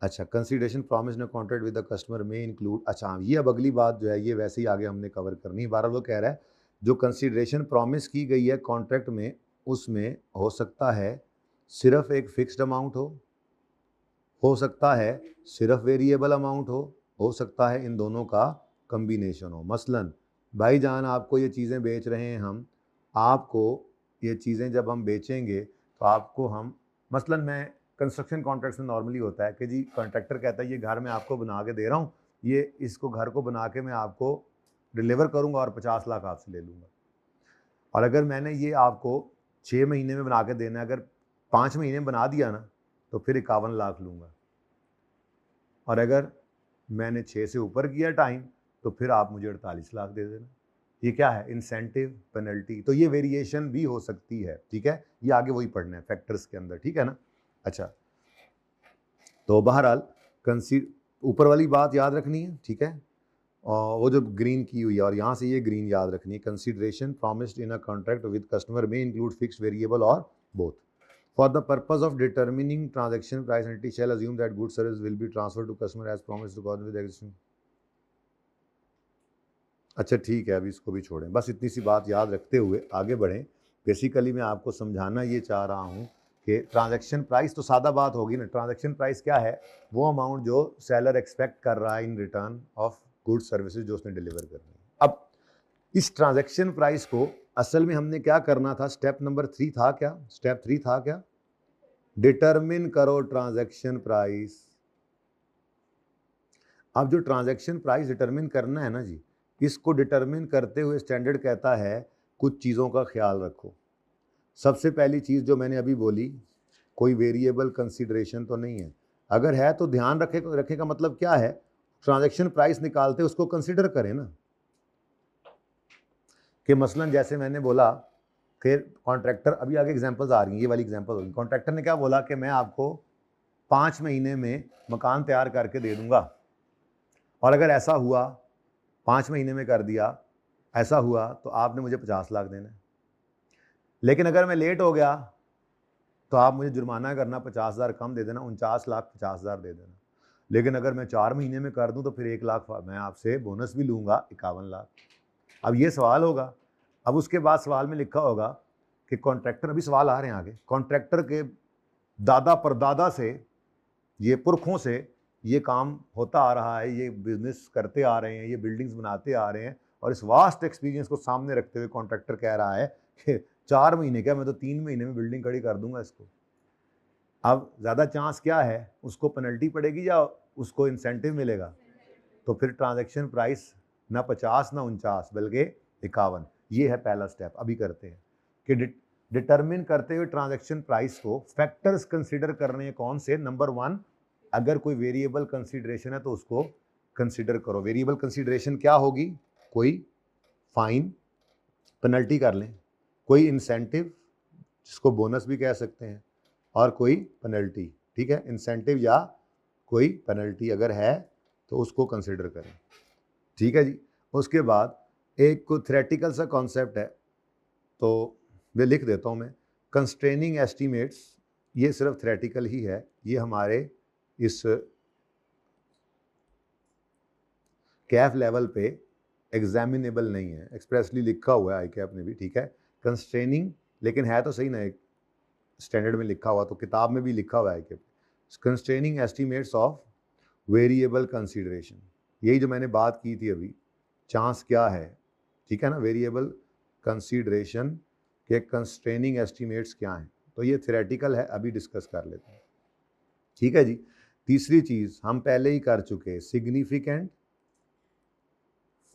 अच्छा, consideration promise in contract with the customer में इंक्लूड, अच्छा ये अब अगली बात जो है ये वैसे ही आगे हमने कवर करनी है। बहरहाल वो कह रहा है जो कंसीडरेशन प्रॉमिस की गई है कॉन्ट्रैक्ट में उसमें हो सकता है सिर्फ एक फिक्स्ड अमाउंट हो सकता है सिर्फ वेरिएबल अमाउंट हो सकता है इन दोनों का कम्बिनेशन हो। मसलन भाईजान आपको ये चीज़ें बेच रहे हैं हम, आपको ये चीज़ें जब हम बेचेंगे तो आपको हम, मसलन मैं कंस्ट्रक्शन कॉन्ट्रैक्ट्स में नॉर्मली होता है कि जी कॉन्ट्रैक्टर कहता है ये घर मैं आपको बना के दे रहा हूँ, ये इसको घर को बना के मैं आपको डिलीवर करूँगा और 50 लाख आपसे ले लूँगा। और अगर मैंने ये आपको 6 महीने में बना के देना है, अगर 5 महीने में बना दिया ना तो फिर 51 लाख लूँगा, और अगर मैंने 6 से ऊपर किया टाइम तो फिर आप मुझे 48 लाख दे देना। ये क्या है, इंसेंटिव पेनल्टी, तो ये वेरिएशन भी हो सकती है, ठीक है, ये आगे वही पढ़ना है फैक्टर्स के अंदर, ठीक है ना। अच्छा, तो बहरहाल ऊपर वाली बात याद रखनी है, ठीक है, और वो जो ग्रीन की हुई है और यहाँ से ये ग्रीन याद रखनी है। Consideration promised in a contract with customer में इंक्लूड फिक्स्ड वेरिएबल और both. For the purpose of determining transaction price, entity shall assume that goods service will be transferred to customer as promised according with existing। अच्छा ठीक है, अभी इसको भी छोड़ें, बस इतनी सी बात याद रखते हुए आगे बढ़ें। बेसिकली मैं आपको समझाना ये चाह रहा हूँ कि ट्रांजैक्शन प्राइस तो सादा बात होगी ना, ट्रांजैक्शन प्राइस क्या है, वो अमाउंट जो सेलर एक्सपेक्ट कर रहा है in return of good services जो उसने डिलीवर करनी है। अब इस ट्रांजैक्शन प्राइस को असल में हमने क्या करना था, स्टेप नंबर 3 था क्या, स्टेप 3 था क्या, डिटरमिन करो ट्रांजैक्शन प्राइस। अब जो ट्रांजैक्शन प्राइस डिटरमिन करना है ना जी, इसको डिटरमिन करते हुए स्टैंडर्ड कहता है कुछ चीज़ों का ख्याल रखो। सबसे पहली चीज़ जो मैंने अभी बोली, कोई वेरिएबल कंसीडरेशन तो नहीं है, अगर है तो ध्यान रखे का मतलब क्या है, ट्रांजैक्शन प्राइस निकालते उसको कंसीडर करें ना, कि मसलन जैसे मैंने बोला फिर कॉन्ट्रैक्टर, अभी आगे एग्जांपल्स आ रही हैं, ये वाली एग्जांपल होगी। कॉन्ट्रैक्टर ने क्या बोला कि मैं आपको 5 महीने में मकान तैयार करके दे दूंगा, और अगर ऐसा हुआ 5 महीने में कर दिया, ऐसा हुआ तो आपने मुझे 50 लाख देना है। लेकिन अगर मैं लेट हो गया तो आप मुझे जुर्माना करना 50,000 कम दे देना, 49,50,000 दे देना। लेकिन अगर मैं 4 महीने में कर दूं तो फिर 1 लाख मैं आपसे बोनस भी लूँगा, 51 लाख। अब ये सवाल होगा। अब उसके बाद सवाल में लिखा होगा कि कॉन्ट्रैक्टर, अभी सवाल आ रहे हैं आगे, कॉन्ट्रैक्टर के दादा परदादा से, ये पुरखों से ये काम होता आ रहा है, ये बिजनेस करते आ रहे हैं, ये बिल्डिंग्स बनाते आ रहे हैं, और इस वास्ट एक्सपीरियंस को सामने रखते हुए कॉन्ट्रैक्टर कह रहा है कि 4 महीने क्या, मैं तो 3 महीने में बिल्डिंग खड़ी कर दूंगा इसको। अब ज़्यादा चांस क्या है, उसको पेनल्टी पड़ेगी या उसको इंसेंटिव मिलेगा? तो फिर ट्रांजैक्शन प्राइस ना 50 ना 49 बल्कि 51। ये है पहला स्टेप। अभी करते हैं कि डिटरमिन करते हुए ट्रांजैक्शन प्राइस को फैक्टर्स कंसीडर करने हैं कौन से। नंबर 1, अगर कोई वेरिएबल कंसीडरेशन है तो उसको कंसीडर करो। वेरिएबल कंसीडरेशन क्या होगी? कोई फाइन, पेनल्टी कर लें, कोई इंसेंटिव जिसको बोनस भी कह सकते हैं, और कोई पेनल्टी। ठीक है, इंसेंटिव या कोई पेनल्टी अगर है तो उसको कंसिडर करें। ठीक है जी। उसके बाद एक को थ्योरेटिकल सा कॉन्सेप्ट है तो वे लिख देता हूँ मैं। कंस्ट्रेनिंग एस्टीमेट्स, ये सिर्फ थ्योरेटिकल ही है, ये हमारे इस कैफ लेवल पे एग्जामिनेबल नहीं है, एक्सप्रेसली लिखा हुआ है आई कैप ने भी। ठीक है, कंस्ट्रेनिंग, लेकिन है तो सही ना, एक स्टैंडर्ड में लिखा हुआ, तो किताब में भी लिखा हुआ है कि constraining estimates of variable consideration. यही जो मैंने बात की थी अभी, चांस क्या है, ठीक है ना, वेरिएबल कंसीडरेशन के कंस्ट्रेनिंग एस्टीमेट्स क्या हैं, तो ये थ्योरेटिकल है, अभी डिस्कस कर लेते हैं। ठीक है जी। तीसरी चीज हम पहले ही कर चुके, सिग्निफिकेंट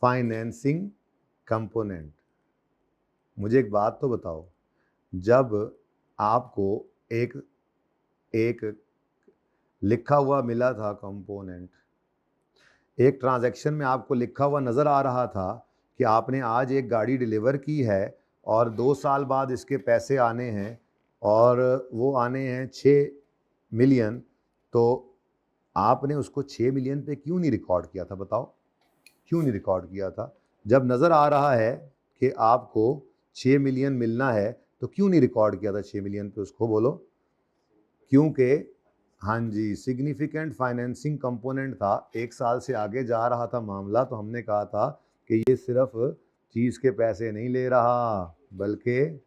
फाइनेंसिंग कंपोनेंट। मुझे एक बात तो बताओ, जब आपको एक लिखा हुआ मिला था कंपोनेंट, एक ट्रांजैक्शन में आपको लिखा हुआ नज़र आ रहा था कि आपने आज एक गाड़ी डिलीवर की है और 2 साल बाद इसके पैसे आने हैं और वो आने हैं 6 मिलियन, तो आपने उसको 6 मिलियन पे क्यों नहीं रिकॉर्ड किया था? बताओ, क्यों नहीं रिकॉर्ड किया था? जब नज़र आ रहा है कि आपको 6 मिलियन मिलना है तो क्यों नहीं रिकॉर्ड किया था 6 मिलियन पे उसको? बोलो। क्योंकि हाँ जी, सिग्निफिकेंट फाइनेंसिंग कंपोनेंट था, 1 साल से आगे जा रहा था मामला, तो हमने कहा था कि ये सिर्फ चीज़ के पैसे नहीं ले रहा, बल्कि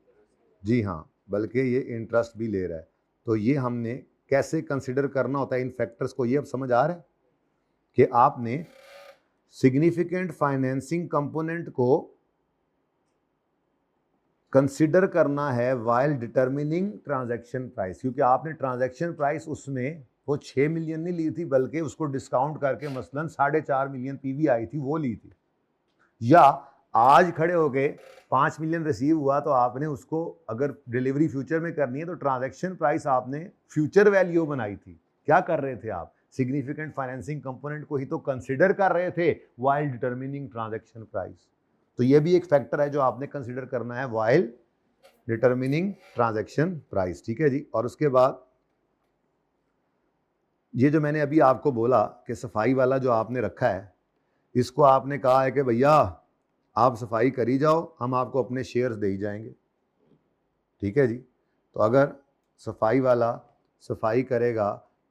जी हाँ, बल्कि ये इंटरेस्ट भी ले रहा है। तो ये हमने कैसे कंसिडर करना होता है इन फैक्टर्स को, ये अब समझ आ रहा है कि आपने सिग्निफिकेंट फाइनेंसिंग कंपोनेंट को कंसिडर करना है वाइल डिटरमिनिंग ट्रांजैक्शन प्राइस, क्योंकि आपने ट्रांजैक्शन प्राइस उसमें वो 6 मिलियन नहीं ली थी, बल्कि उसको डिस्काउंट करके मसलन 4.5 मिलियन पीवी आई थी, वो ली थी। या आज खड़े हो गए 5 मिलियन रिसीव हुआ तो आपने उसको अगर डिलीवरी फ्यूचर में करनी है तो ट्रांजैक्शन प्राइस आपने फ्यूचर वैल्यू बनाई थी। क्या कर रहे थे आप? सिग्निफिकेंट फाइनेंसिंग कंपोनेंट को ही तो कंसिडर कर रहे थे वाइल डिटरमिनिंग ट्रांजैक्शन प्राइस। तो ये भी एक फैक्टर है जो आपने कंसिडर करना है वाइल डिटरमिनिंग ट्रांजैक्शन प्राइस। ठीक है जी। और उसके बाद ये जो मैंने अभी आपको बोला कि सफाई वाला जो आपने रखा है, इसको आपने कहा है कि भैया आप सफाई करी जाओ, हम आपको अपने शेयर्स दे ही जाएंगे। ठीक है जी। तो अगर सफाई वाला सफाई करेगा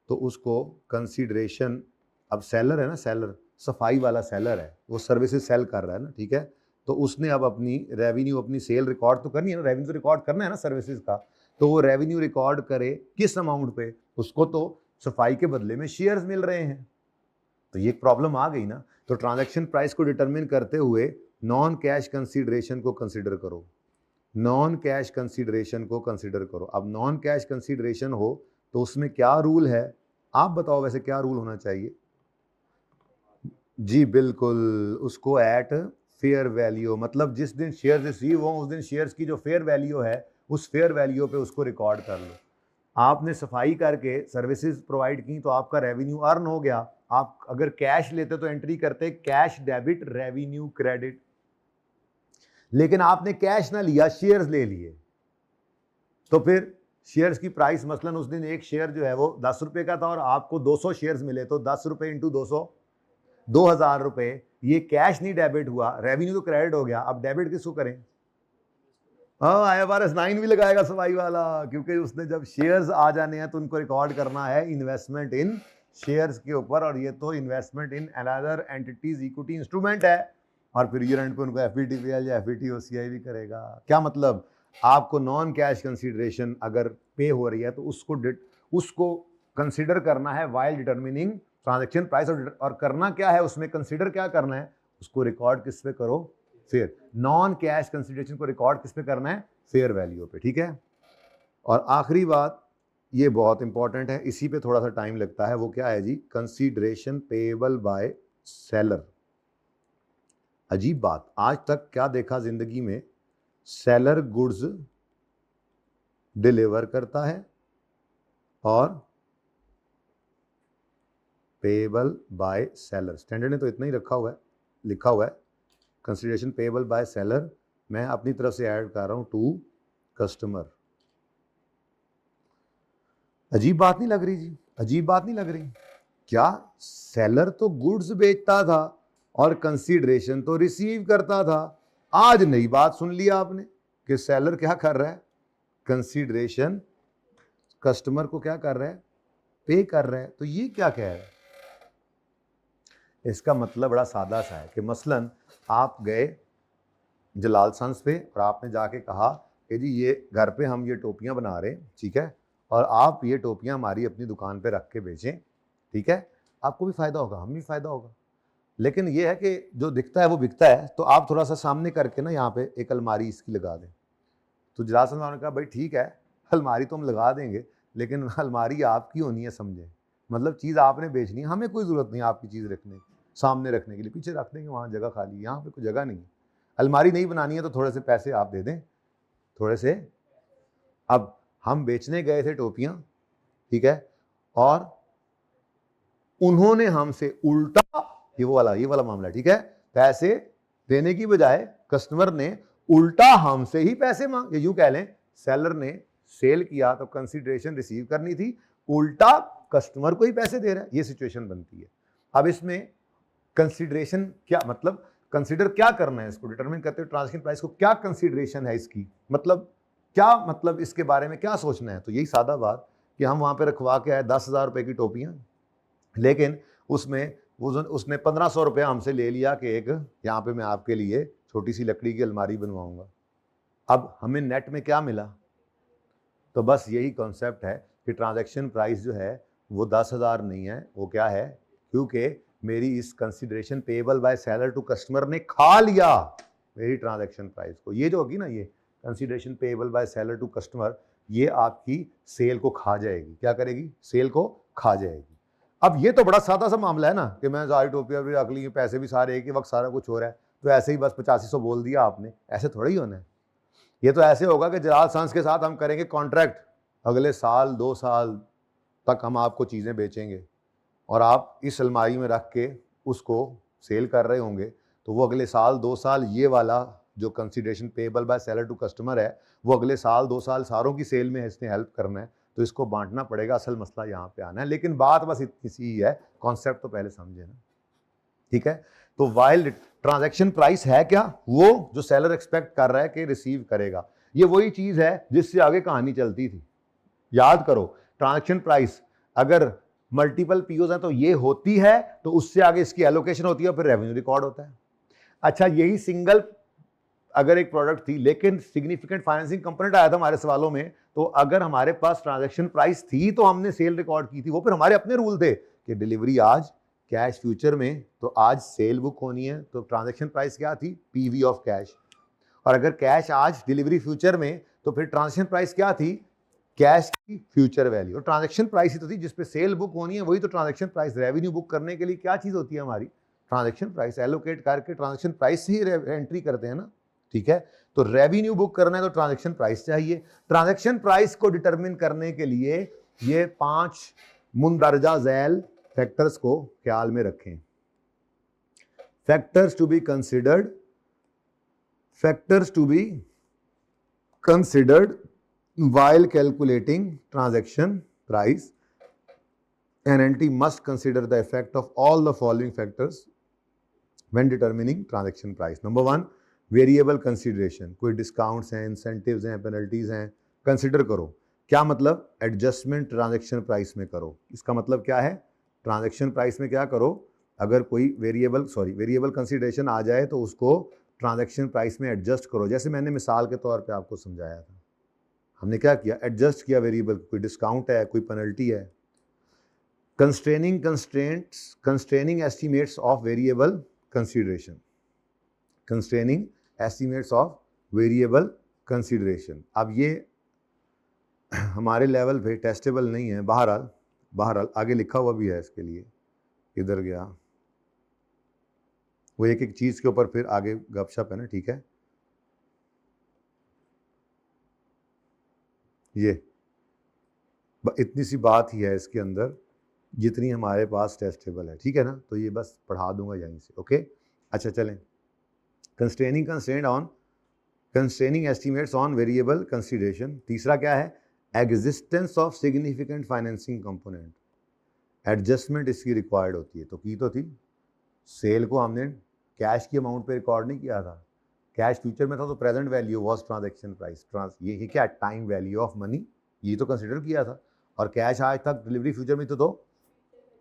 तो उसको कंसीडरेशन, अब सेलर है ना, सेलर, सफाई वाला सेलर है, वो सर्विसेज सेल कर रहा है ना, ठीक है, तो उसने अब अपनी रेवेन्यू, अपनी सेल रिकॉर्ड तो करनी है ना, रेवेन्यू रिकॉर्ड करना है ना सर्विसेज का, तो वो रेवेन्यू रिकॉर्ड करे किस अमाउंट पे? उसको तो सफाई के बदले में शेयर्स मिल रहे हैं, तो ये प्रॉब्लम आ गई ना। तो ट्रांजैक्शन प्राइस को डिटरमिन करते हुए नॉन कैश कंसीडरेशन को कंसीडर करो, नॉन कैश कंसीडरेशन को कंसीडर करो। अब नॉन कैश कंसीडरेशन हो तो उसमें क्या रूल है, आप बताओ वैसे क्या रूल होना चाहिए? जी बिल्कुल, उसको एट फेयर वैल्यू, मतलब जिस दिन शेयर रिसीव हो उस दिन शेयर्स की जो फेयर वैल्यू है उस फेयर वैल्यू पे उसको रिकॉर्ड कर लो। आपने सफाई करके सर्विसेज प्रोवाइड की तो आपका रेवेन्यू अर्न हो गया। आप अगर कैश लेते तो एंट्री करते कैश डेबिट रेवेन्यू क्रेडिट, लेकिन आपने कैश ना लिया, शेयर्स ले लिए, तो फिर शेयर्स की प्राइस मसलन उस दिन एक शेयर जो है वो 10 रुपए का था और आपको 200 शेयर्स मिले, तो 10 रुपए इंटू 200 2000 रुपए, ये कैश नहीं डेबिट हुआ, रेवेन्यू तो क्रेडिट हो गया, अब डेबिट किसको करें? हाँ, IFRS 9 भी लगाएगा सफाई वाला, क्योंकि उसने जब शेयर्स आ जाने हैं तो उनको रिकॉर्ड करना है इन्वेस्टमेंट इन शेयर्स के ऊपर, और ये तो investment in another entities equity instrument है, और फिर ईयर एंड पे उनको FVTPL या FVTOCI भी करेगा। क्या मतलब? आपको नॉन कैश कंसीडरेशन अगर पे हो रही है तो उसको कंसिडर करना है वाइल डिटरमिनिंग ट्रांजैक्शन प्राइस, और करना क्या है उसमें, कंसिडर क्या करना है, उसको रिकॉर्ड किस पे करो? फेयर। नॉन कैश कंसीडरेशन को रिकॉर्ड किस पे करना है? फेयर वैल्यू पे, ठीक है। और आखिरी बात, ये बहुत इंपॉर्टेंट है, इसी पे थोड़ा सा टाइम लगता है, वो क्या है जी? Consideration payable by seller. अजीब बात, आज तक क्या देखा जिंदगी में? सेलर गुड्स डिलीवर करता है और पेएबल बाय सेलर। स्टैंडर्ड ने तो इतना ही रखा हुआ है, लिखा हुआ है कंसीडरेशन पेएबल बाय सेलर, मैं अपनी तरफ से ऐड कर रहा हूं टू कस्टमर। अजीब बात नहीं लग रही जी? अजीब बात नहीं लग रही? क्या सेलर तो गुड्स बेचता था और कंसीडरेशन तो रिसीव करता था। आज नई बात सुन लिया आपने कि सेलर क्या कर रहा है? कंसीडरेशन कस्टमर को क्या कर रहा है? पे कर रहा है। तो ये क्या कह रहा है? इसका मतलब बड़ा सादा सा है कि मसलन आप गए जलाल सन्स पे और आपने जाके कहा कि जी ये घर पे हम ये टोपियां बना रहे हैं, ठीक है, और आप ये टोपियां हमारी अपनी दुकान पे रख के बेचें, ठीक है, आपको भी फ़ायदा होगा, हमें भी फ़ायदा होगा। लेकिन ये है कि जो दिखता है वो बिकता है, तो आप थोड़ा सा सामने करके ना यहाँ पे एक अलमारी इसकी लगा दें। तो जलाल सन्स ने कहा भाई ठीक है, अलमारी तो हम लगा देंगे, लेकिन अलमारी आपकी होनी है, समझे? मतलब चीज़ आपने बेचनी है, हमें कोई ज़रूरत नहीं आपकी चीज़ रखने की, सामने रखने के लिए, पीछे रख देंगे, वहाँ जगह खाली, यहाँ पे कोई जगह नहीं है। अलमारी नहीं बनानी है तो थोड़े से पैसे आप दे दें, थोड़े से। अब हम बेचने गए थे टोपियां, ठीक है, और उन्होंने हमसे उल्टा, ये वाला मामला, ठीक है, पैसे देने की बजाय कस्टमर ने उल्टा हमसे ही पैसे मांगे। यूं कह लें, सेलर ने सेल किया तो कंसीडरेशन रिसीव करनी थी, उल्टा कस्टमर को ही पैसे दे रहा है, ये सिचुएशन बनती है। अब इसमें कंसीडरेशन क्या मतलब, कंसीडर क्या करना है, इसको डिटरमिन करते हुए ट्रांजैक्शन प्राइस को क्या कंसीडरेशन है इसकी, मतलब क्या, मतलब इसके बारे में क्या सोचना है? तो यही सादा बात कि हम वहाँ पे रखवा के आए 10,000 रुपये की टोपियाँ, लेकिन उसमें उसने 1500 रुपया हमसे ले लिया कि एक यहाँ पे मैं आपके लिए छोटी सी लकड़ी की अलमारी बनवाऊंगा। अब हमें नेट में क्या मिला? तो बस यही कॉन्सेप्ट है कि ट्रांजैक्शन प्राइस जो है वो 10,000 नहीं है, वो क्या है? क्योंकि मेरी इस consideration payable by seller to customer ने खा लिया मेरी ट्रांजैक्शन प्राइस को। ये जो होगी ना, ये consideration payable by seller to customer, ये आपकी सेल को खा जाएगी। क्या करेगी? सेल को खा जाएगी। अब ये तो बड़ा सादा सा मामला है ना कि मैं सारी टोपियां भी रख ली, पैसे भी सारे एक ही वक्त सारा कुछ हो रहा है, तो ऐसे ही बस 8500 बोल दिया आपने, ऐसे थोड़ा ही होना है। ये तो ऐसे होगा कि जलाल सन्स के साथ हम करेंगे कॉन्ट्रैक्ट, अगले साल 2 साल तक हम आपको चीज़ें बेचेंगे, और आप इस अलमारी में रख के उसको सेल कर रहे होंगे, तो वो अगले साल 2 साल ये वाला जो consideration payable by seller to customer है, वो अगले साल 2 साल सारों की सेल में इसने हेल्प करना है, तो इसको बांटना पड़ेगा। असल मसला यहाँ पे आना है, लेकिन बात बस इतनी सी है, कॉन्सेप्ट तो पहले समझे ना, ठीक है। तो वाइल ट्रांजैक्शन प्राइस है क्या? वो जो सेलर एक्सपेक्ट कर रहा है कि रिसीव करेगा, ये वही चीज है जिससे आगे कहानी चलती थी। याद करो, ट्रांजैक्शन प्राइस अगर मल्टीपल पीओज है तो ये होती है, तो उससे आगे इसकी एलोकेशन होती है और फिर रेवेन्यू रिकॉर्ड होता है। अच्छा, यही सिंगल अगर एक प्रोडक्ट थी, लेकिन सिग्निफिकेंट फाइनेंसिंग कंपोनेंट आया था हमारे सवालों में, तो अगर हमारे पास ट्रांजैक्शन प्राइस थी तो हमने सेल रिकॉर्ड की थी। वो फिर हमारे अपने रूल थे कि डिलीवरी आज, कैश फ्यूचर में, तो आज सेल बुक होनी है, तो ट्रांजैक्शन प्राइस क्या थी? PV of cash. और अगर कैश आज, डिलीवरी फ्यूचर में, तो फिर ट्रांजैक्शन प्राइस क्या थी? कैश की फ्यूचर वैल्यू। ट्रांजैक्शन प्राइस ही तो थी जिसपे सेल बुक होनी है, वही तो ट्रांजैक्शन प्राइस। रेवेन्यू बुक करने के लिए क्या चीज होती है हमारी? Transaction price. एलोकेट करके ट्रांजैक्शन प्राइस से ही एंट्री करते हैं ना, ठीक है। तो रेवेन्यू बुक करना है तो ट्रांजैक्शन प्राइस चाहिए। ट्रांजैक्शन प्राइस को डिटरमिन करने के लिए ये 5 मुंदरजा झैल फैक्टर्स को ख्याल में रखें। Factors to be considered, while calculating transaction price, an entity must consider the effect of all the following factors when determining transaction price. Number 1 variable consideration, कोई डिस्काउंट्स हैं, इंसेंटिव्स हैं, पेनल्टीज हैं, कंसिडर करो। क्या मतलब? एडजस्टमेंट ट्रांजैक्शन प्राइस में करो। इसका मतलब क्या है? ट्रांजैक्शन प्राइस में क्या करो, अगर कोई वेरिएबल कंसीडरेशन आ जाए तो उसको ट्रांजैक्शन प्राइस में एडजस्ट करो। जैसे मैंने मिसाल के तौर पे आपको समझाया था, हमने क्या किया, एडजस्ट किया वेरिएबल, कोई डिस्काउंट है, कोई पेनल्टी है। Constraining estimates of variable consideration, constraining estimates of variable consideration. अब ये हमारे लेवल पे टेस्टेबल नहीं है, बहरहाल आगे लिखा हुआ भी है इसके लिए, इधर गया वो एक एक चीज़ के ऊपर फिर आगे गपशप है ना, ठीक है। ये इतनी सी बात ही है इसके अंदर जितनी हमारे पास टेस्टेबल है, ठीक है ना। तो ये बस पढ़ा दूंगा यहीं से, ओके। अच्छा चलें, constraining estimates on variable consideration. तीसरा क्या है? Existence of significant financing component, adjustment इसकी रिक्वायर्ड होती है। तो की तो थी, सेल को हमने कैश की अमाउंट पे रिकॉर्ड नहीं किया था, कैश फ्यूचर में था, तो present value was transaction price, ये क्या, टाइम वैल्यू ऑफ मनी, ये तो कंसिडर किया था। और कैश आज तक डिलीवरी फ्यूचर में तो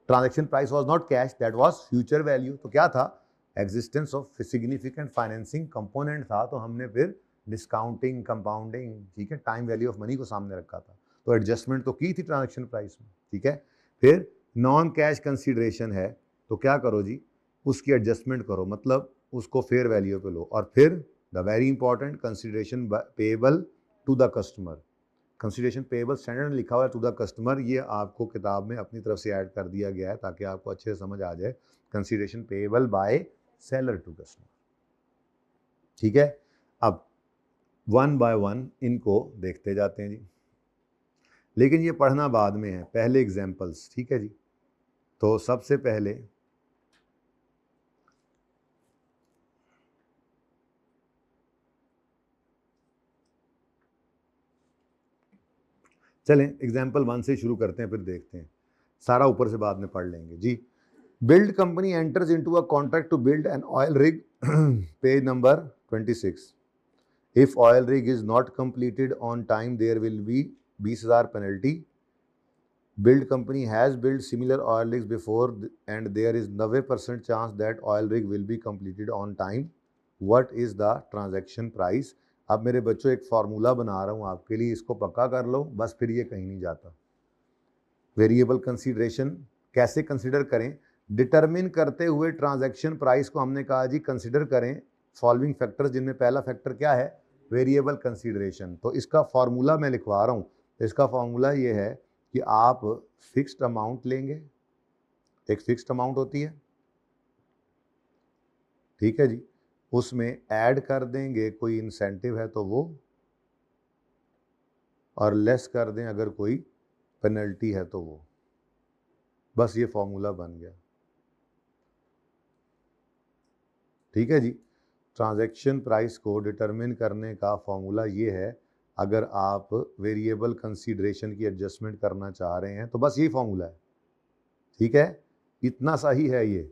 transaction price was not cash, that was future value. तो क्या था? Existence of significant financing component था, तो हमने फिर डिस्काउंटिंग, कंपाउंडिंग, ठीक है, टाइम वैल्यू ऑफ मनी को सामने रखा था। तो एडजस्टमेंट तो की थी ट्रांजैक्शन प्राइस में, ठीक है। फिर नॉन कैश कंसीडरेशन है, तो क्या करो जी, उसकी एडजस्टमेंट करो, मतलब उसको फेयर वैल्यू पे लो। और फिर the very important consideration payable to the customer, consideration payable standard में लिखा हुआ है टू द कस्टमर, ये आपको किताब में अपनी तरफ से ऐड कर दिया गया है ताकि आपको अच्छे से समझ आ जाए। Consideration payable by seller to customer, ठीक है। अब वन बाय वन इनको देखते जाते हैं जी, लेकिन ये पढ़ना बाद में है, पहले एग्जाम्पल्स, ठीक है जी। तो सबसे पहले चलें एग्जाम्पल 1 से शुरू करते हैं, फिर देखते हैं, सारा ऊपर से बाद में पढ़ लेंगे जी। Build company enters into a contract to build an oil rig, page number 26। If oil rig is not completed on time there will be 20,000 penalty. Build company has built similar oil rigs before and there is 90% chance that oil rig will be completed on time. What is the transaction price? अब मेरे बच्चों एक formula बना रहा हूँ आपके लिए, इसको पक्का कर लो, बस फिर ये कहीं नहीं जाता। वेरिएबल कंसीडरेशन कैसे कंसीडर करें? डिटरमिन करते हुए ट्रांजैक्शन प्राइस को हमने कहा जी कंसीडर करें फॉलोइंग फैक्टर्स, जिनमें पहला फैक्टर क्या है? Variable consideration. तो इसका फार्मूला मैं लिखवा रहा हूँ, इसका फार्मूला ये है कि आप फिक्स्ड अमाउंट लेंगे, एक फिक्स्ड अमाउंट होती है, ठीक है जी, उसमें ऐड कर देंगे कोई इंसेंटिव है तो वो, और लेस कर दें अगर कोई पेनल्टी है तो वो, बस ये फॉर्मूला बन गया, ठीक है जी। ट्रांजैक्शन प्राइस को डिटरमिन करने का फॉर्मूला ये है, अगर आप वेरिएबल कंसीडरेशन की एडजस्टमेंट करना चाह रहे हैं तो बस यही फॉर्मूला है, ठीक है, इतना सा ही है ये।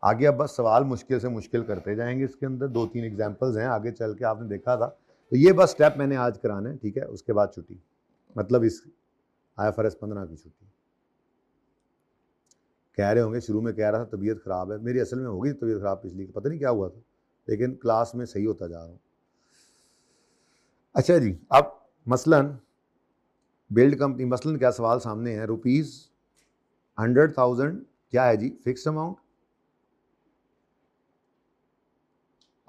आगे अब बस सवाल मुश्किल से मुश्किल करते जाएंगे, इसके अंदर 2-3 एग्जाम्पल्स हैं, आगे चल के आपने देखा था। तो ये बस स्टेप मैंने आज कराना है, ठीक है, उसके बाद छुट्टी, मतलब इस IFRS 15 की छुट्टी। कह रहे होंगे शुरू में कह रहा था तबीयत ख़राब है, मेरी असल में होगी तबीयत ख़राब पिछली, पता नहीं क्या हुआ था, लेकिन क्लास में सही होता जा रहा हूँ। अच्छा जी, अब मसलन बिल्ड कंपनी, मसलन क्या सवाल सामने है, ₹100,000 क्या है जी? Fixed amount.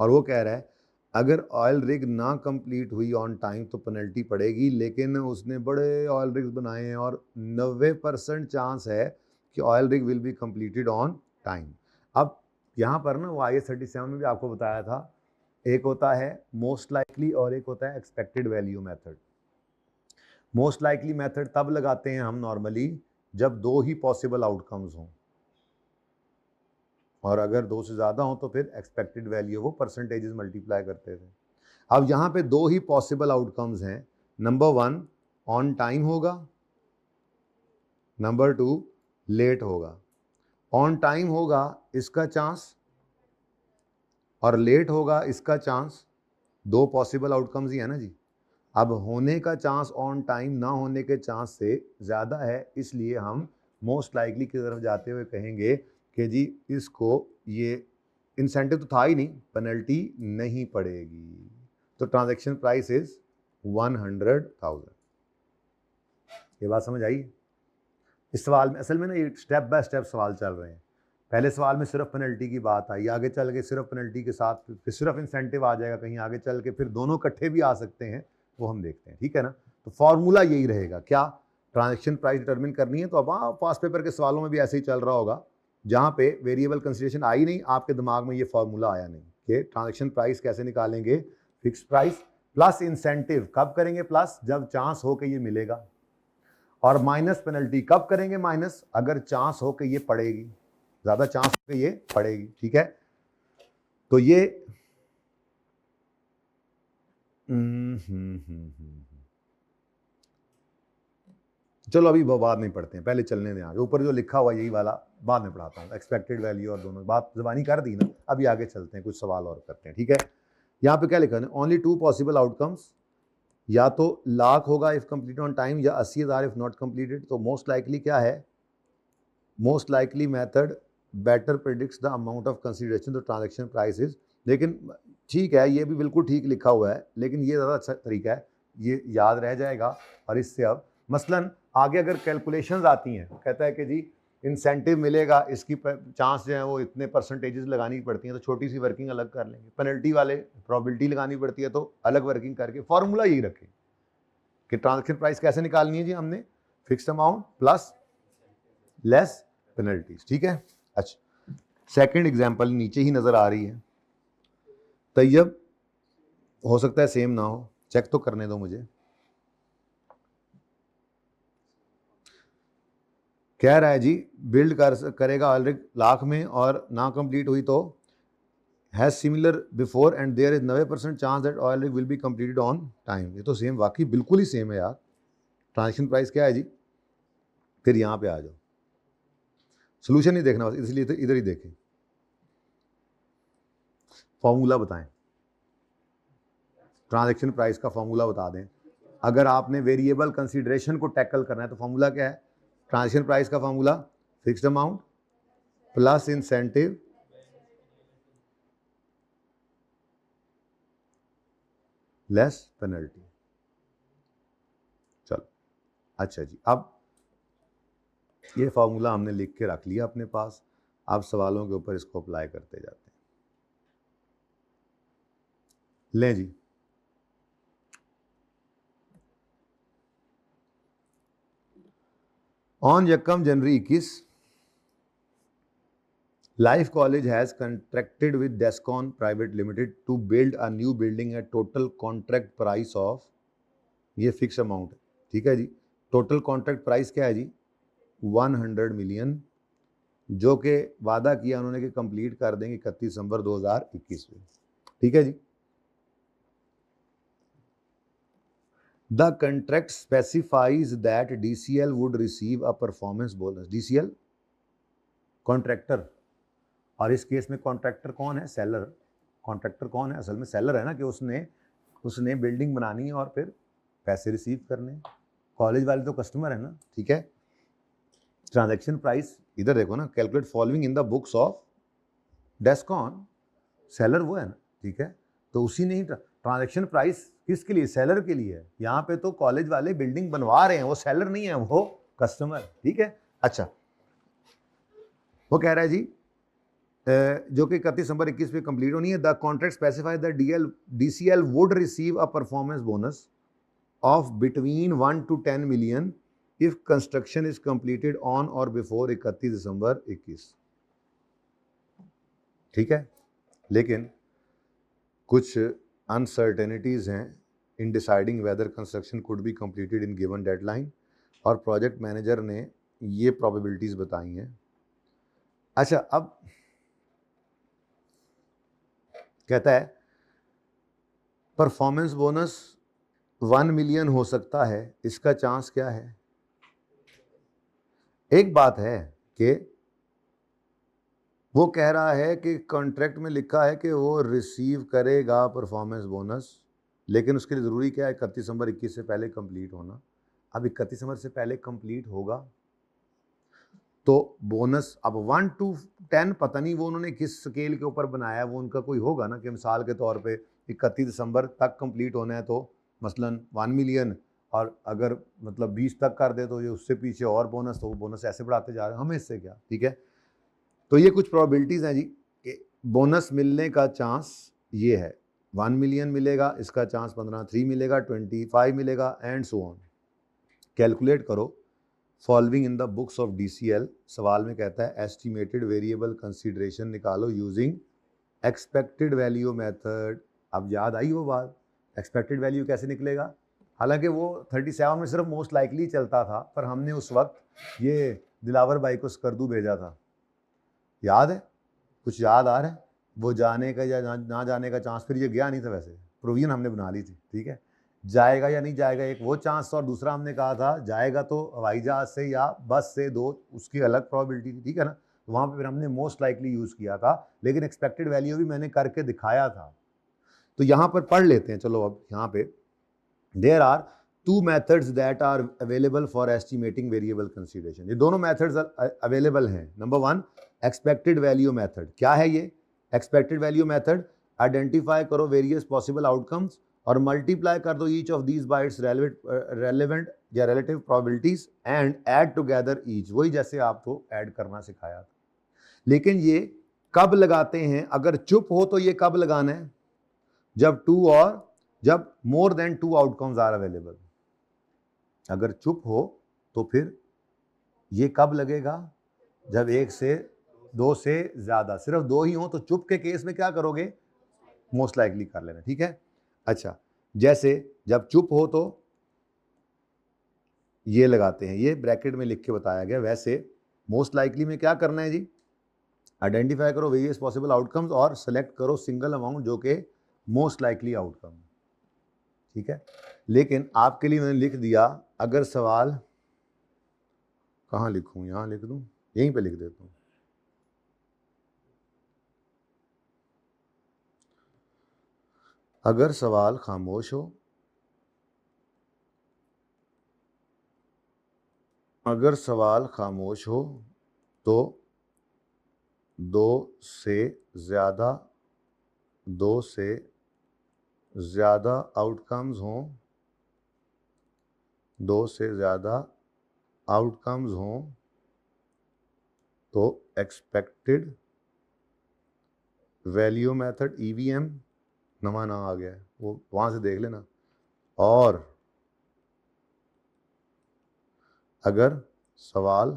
और वो कह रहा है अगर ऑयल रिग ना कंप्लीट हुई ऑन टाइम तो पेनल्टी पड़ेगी, लेकिन उसने बड़े ऑयल रिग्स बनाए हैं और 90% चांस है कि oil rig will be completed on time. अब यहाँ पर ना वो IAS 37 में भी आपको बताया था, एक होता है मोस्ट लाइकली और एक होता है expected value method. Most likely method तब लगाते हैं हम नॉर्मली जब दो ही पॉसिबल आउटकम्स हों, और अगर दो से ज़्यादा हो तो फिर एक्सपेक्टेड वैल्यू वो परसेंटेजेस मल्टीप्लाई करते थे। अब यहाँ पे दो ही पॉसिबल आउटकम्स हैं, नंबर 1 ऑन टाइम होगा, नंबर 2 लेट होगा। ऑन टाइम होगा इसका चांस और लेट होगा इसका चांस, दो पॉसिबल आउटकम्स ही है ना जी। अब होने का चांस ऑन टाइम ना होने के चांस से ज़्यादा है, इसलिए हम मोस्ट लाइकली की तरफ जाते हुए कहेंगे कि जी इसको ये इंसेंटिव तो था ही नहीं, पेनल्टी नहीं पड़ेगी। तो ट्रांजैक्शन प्राइस इज 100,000। ये बात समझ आई? इस सवाल में असल में ना ये स्टेप बाय स्टेप सवाल चल रहे हैं। पहले सवाल में सिर्फ पेनल्टी की बात आई, आगे चल के सिर्फ पेनल्टी के साथ फिर सिर्फ इंसेंटिव आ जाएगा, कहीं आगे चल के फिर दोनों इकट्ठे भी आ सकते हैं, वो हम देखते हैं, ठीक है ना। तो फॉर्मूला यही रहेगा, क्या ट्रांजैक्शन प्राइस डिटरमिन करनी है। तो अब पास पेपर के सवालों में भी ऐसे ही चल रहा होगा, जहाँ पे वेरिएबल कंसिडरेशन आई नहीं, आपके दिमाग में ये फॉर्मूला आया नहीं कि ट्रांजैक्शन प्राइस कैसे निकालेंगे, फिक्स प्राइस प्लस इंसेंटिव कब करेंगे, प्लस जब चांस हो के ये मिलेगा, और माइनस पेनल्टी कब करेंगे, माइनस अगर चांस हो कि ये पड़ेगी, ज्यादा चांस हो कि ये पड़ेगी, ठीक है। तो ये चलो अभी बाद में पढ़ते हैं, पहले चलने दें आगे। ऊपर जो लिखा हुआ यही वाला बाद में पढ़ाता हूँ, एक्सपेक्टेड वैल्यू और दोनों बात जबानी कर दी ना, अभी आगे चलते हैं, कुछ सवाल और करते हैं, ठीक है। यहाँ पे क्या लिखा है, ओनली 2 पॉसिबल आउटकम्स, या तो लाख होगा इफ कंप्लीट ऑन टाइम, या 80,000 इफ नॉट कंप्लीटेड। तो मोस्ट लाइकली क्या है, most likely method better predicts the amount of consideration the transaction prices. लेकिन ठीक है, ये भी बिल्कुल ठीक लिखा हुआ है, लेकिन ये ज़्यादा अच्छा तरीका है, ये याद रह जाएगा। और इससे अब मसलन आगे अगर कैलकुलेशंस आती हैं, कहता है कि जी इंसेंटिव मिलेगा, इसकी चांस जो है वो इतने परसेंटेजेस लगानी पड़ती हैं, तो छोटी सी वर्किंग अलग कर लेंगे। पेनल्टी वाले प्रोबेबिलिटी लगानी पड़ती है, तो अलग वर्किंग करके फॉर्मूला यही रखें कि ट्रांजैक्शन प्राइस कैसे निकालनी है जी, हमने fixed amount plus less penalties, ठीक है। अच्छा, सेकंड एग्जांपल नीचे ही नजर आ रही है, तैयब हो सकता है सेम ना हो, चेक तो करने दो मुझे। कह रहा है जी बिल्ड करेगा ऑलरेडी लाख में और ना कंप्लीट हुई तो has similar before and there is 90% chance that oil rig will be completed on time. ये तो सेम, वाकई बिल्कुल ही सेम है यार। ट्रांजैक्शन प्राइस क्या है जी, फिर यहाँ पे आ जाओ, सोल्यूशन नहीं देखना बस, इसलिए तो इधर ही देखें, फॉर्मूला बताएं, ट्रांजैक्शन प्राइस का फॉर्मूला बता दें। अगर आपने वेरिएबल कंसीडरेशन को टैकल करना है तो फॉर्मूला क्या है, ट्रांजैक्शन प्राइस का formula fixed amount plus incentive less penalty. चलो अच्छा जी, अब ये फॉर्मूला हमने लिख के रख लिया अपने पास, आप सवालों के ऊपर इसको अप्लाई करते जाते हैं। लें जी, ऑन यकम जनवरी 21 Life College has contracted with Descon Private Limited to build a new building at total contract price of, ये फिक्स अमाउंट है, ठीक है जी। टोटल कॉन्ट्रैक्ट प्राइस क्या है जी, 100 मिलियन, जो कि वादा किया उन्होंने कि कंप्लीट कर देंगे 31 दिसंबर 2021 में, ठीक है जी। The contract specifies that DCL would receive a performance bonus. DCL contractor, और इस केस में कॉन्ट्रैक्टर कौन है, सेलर। कॉन्ट्रैक्टर कौन है, असल में सेलर है ना, कि उसने बिल्डिंग बनानी है और फिर पैसे रिसीव करने। कॉलेज वाले तो कस्टमर है ना, ठीक है। ट्रांजैक्शन प्राइस इधर देखो ना, calculate following in the books of Descon, seller वो है ना, ठीक है। तो उसी ने ही ट्रांजैक्शन प्राइस किसके लिए, सेलर के लिए है। यहाँ पे तो कॉलेज वाले बिल्डिंग बनवा रहे हैं, वो सेलर नहीं है, वो कस्टमर, ठीक है। अच्छा, वो कह रहा है जी जो कि 31 दिसंबर 21 में कंप्लीट होनी है। The contract specifies that DCL would receive a performance bonus of between 1 to 10 million if construction is completed on और बिफोर 31 दिसंबर 21, ठीक है। लेकिन कुछ अनसर्टेनिटीज हैं इन deciding whether construction could be completed in given deadline, और project manager ने ये probabilities बताई हैं। अच्छा, अब कहता है परफॉर्मेंस बोनस 1 मिलियन हो सकता है, इसका चांस क्या है। एक बात है कि वो कह रहा है कि कॉन्ट्रैक्ट में लिखा है कि वो रिसीव करेगा परफॉर्मेंस बोनस, लेकिन उसके लिए ज़रूरी क्या है, 31 दिसंबर 21 से पहले कंप्लीट होना। अब 31 दिसंबर से पहले कंप्लीट होगा तो बोनस, अब 1 to 10 पता नहीं वो उन्होंने किस स्केल के ऊपर बनाया है, वो उनका कोई होगा ना कि मिसाल के तौर पे 31 दिसंबर तक कंप्लीट होना है तो मसलन 1 मिलियन, और अगर मतलब 20 तक कर दे तो ये उससे पीछे और बोनस, तो वो बोनस ऐसे बढ़ाते जा रहे हैं, हमें इससे क्या, ठीक है। तो ये कुछ प्रोबेबिलिटीज़ हैं जी कि बोनस मिलने का चांस ये है, 1 मिलियन मिलेगा, इसका चांस 15, 3 मिलेगा, 25 मिलेगा, एंड सो ऑन। कैलकुलेट करो following in the books of DCL। सवाल में कहता है एस्टिमेटेड वेरिएबल कंसीडरेशन निकालो यूजिंग एक्सपेक्टेड वैल्यू मेथड। अब याद आई वो बात, एक्सपेक्टेड वैल्यू कैसे निकलेगा, हालांकि वो 37 में सिर्फ मोस्ट लाइकली चलता था, पर हमने उस वक्त ये दिलावर भाई को स्कर्दू भेजा था, याद है, कुछ याद आ रहा है, वो जाने का या ना जाने का चांस, फिर ये गया नहीं था, वैसे प्रोविजन हमने बना ली थी, ठीक है, जाएगा या नहीं जाएगा एक वो चांस, और दूसरा हमने कहा था जाएगा तो हवाई जहाज से या बस से, दो उसकी अलग प्रोबेबिलिटी थी, ठीक है ना। तो वहाँ पे फिर हमने मोस्ट लाइकली यूज़ किया था, लेकिन एक्सपेक्टेड वैल्यू भी मैंने करके दिखाया था। तो यहाँ पर पढ़ लेते हैं, चलो अब यहाँ पे there are 2 methods that are available for estimating variable consideration. ये दोनों मेथड्स अवेलेबल हैं। Number 1 expected value method. क्या है ये एक्सपेक्टेड वैल्यू मेथड, आइडेंटिफाई करो वेरियस पॉसिबल आउटकम्स और मल्टीप्लाई कर दो each of these by its relevant या relative probabilities and add together each, वही जैसे आपको ऐड करना सिखाया था। लेकिन ये कब लगाते हैं, अगर चुप हो तो ये कब लगाना है, जब more than 2 outcomes are available. अगर चुप हो तो फिर ये कब लगेगा, जब 1 से 2 से ज्यादा, सिर्फ 2 ही हो तो चुप के केस में क्या करोगे, मोस्ट लाइकली कर लेना, ठीक है। अच्छा, जैसे जब चुप हो तो ये लगाते हैं, ये ब्रैकेट में लिख के बताया गया। वैसे मोस्ट लाइकली में क्या करना है जी, आइडेंटिफाई करो वेरियस पॉसिबल आउटकम्स और सेलेक्ट करो सिंगल अमाउंट जो कि मोस्ट लाइकली आउटकम, ठीक है। लेकिन आपके लिए मैंने लिख दिया, अगर सवाल, कहाँ लिखूं, यहाँ लिख दूं, यहीं पे लिख देता हूं, अगर सवाल खामोश हो, अगर सवाल खामोश हो तो 2 से ज़्यादा आउटकम्स हों, 2 से ज़्यादा आउटकम्स हों तो एक्सपेक्टेड वैल्यू मेथड, EVM नवा ना आ गया है, वो वहाँ से देख लेना। और अगर सवाल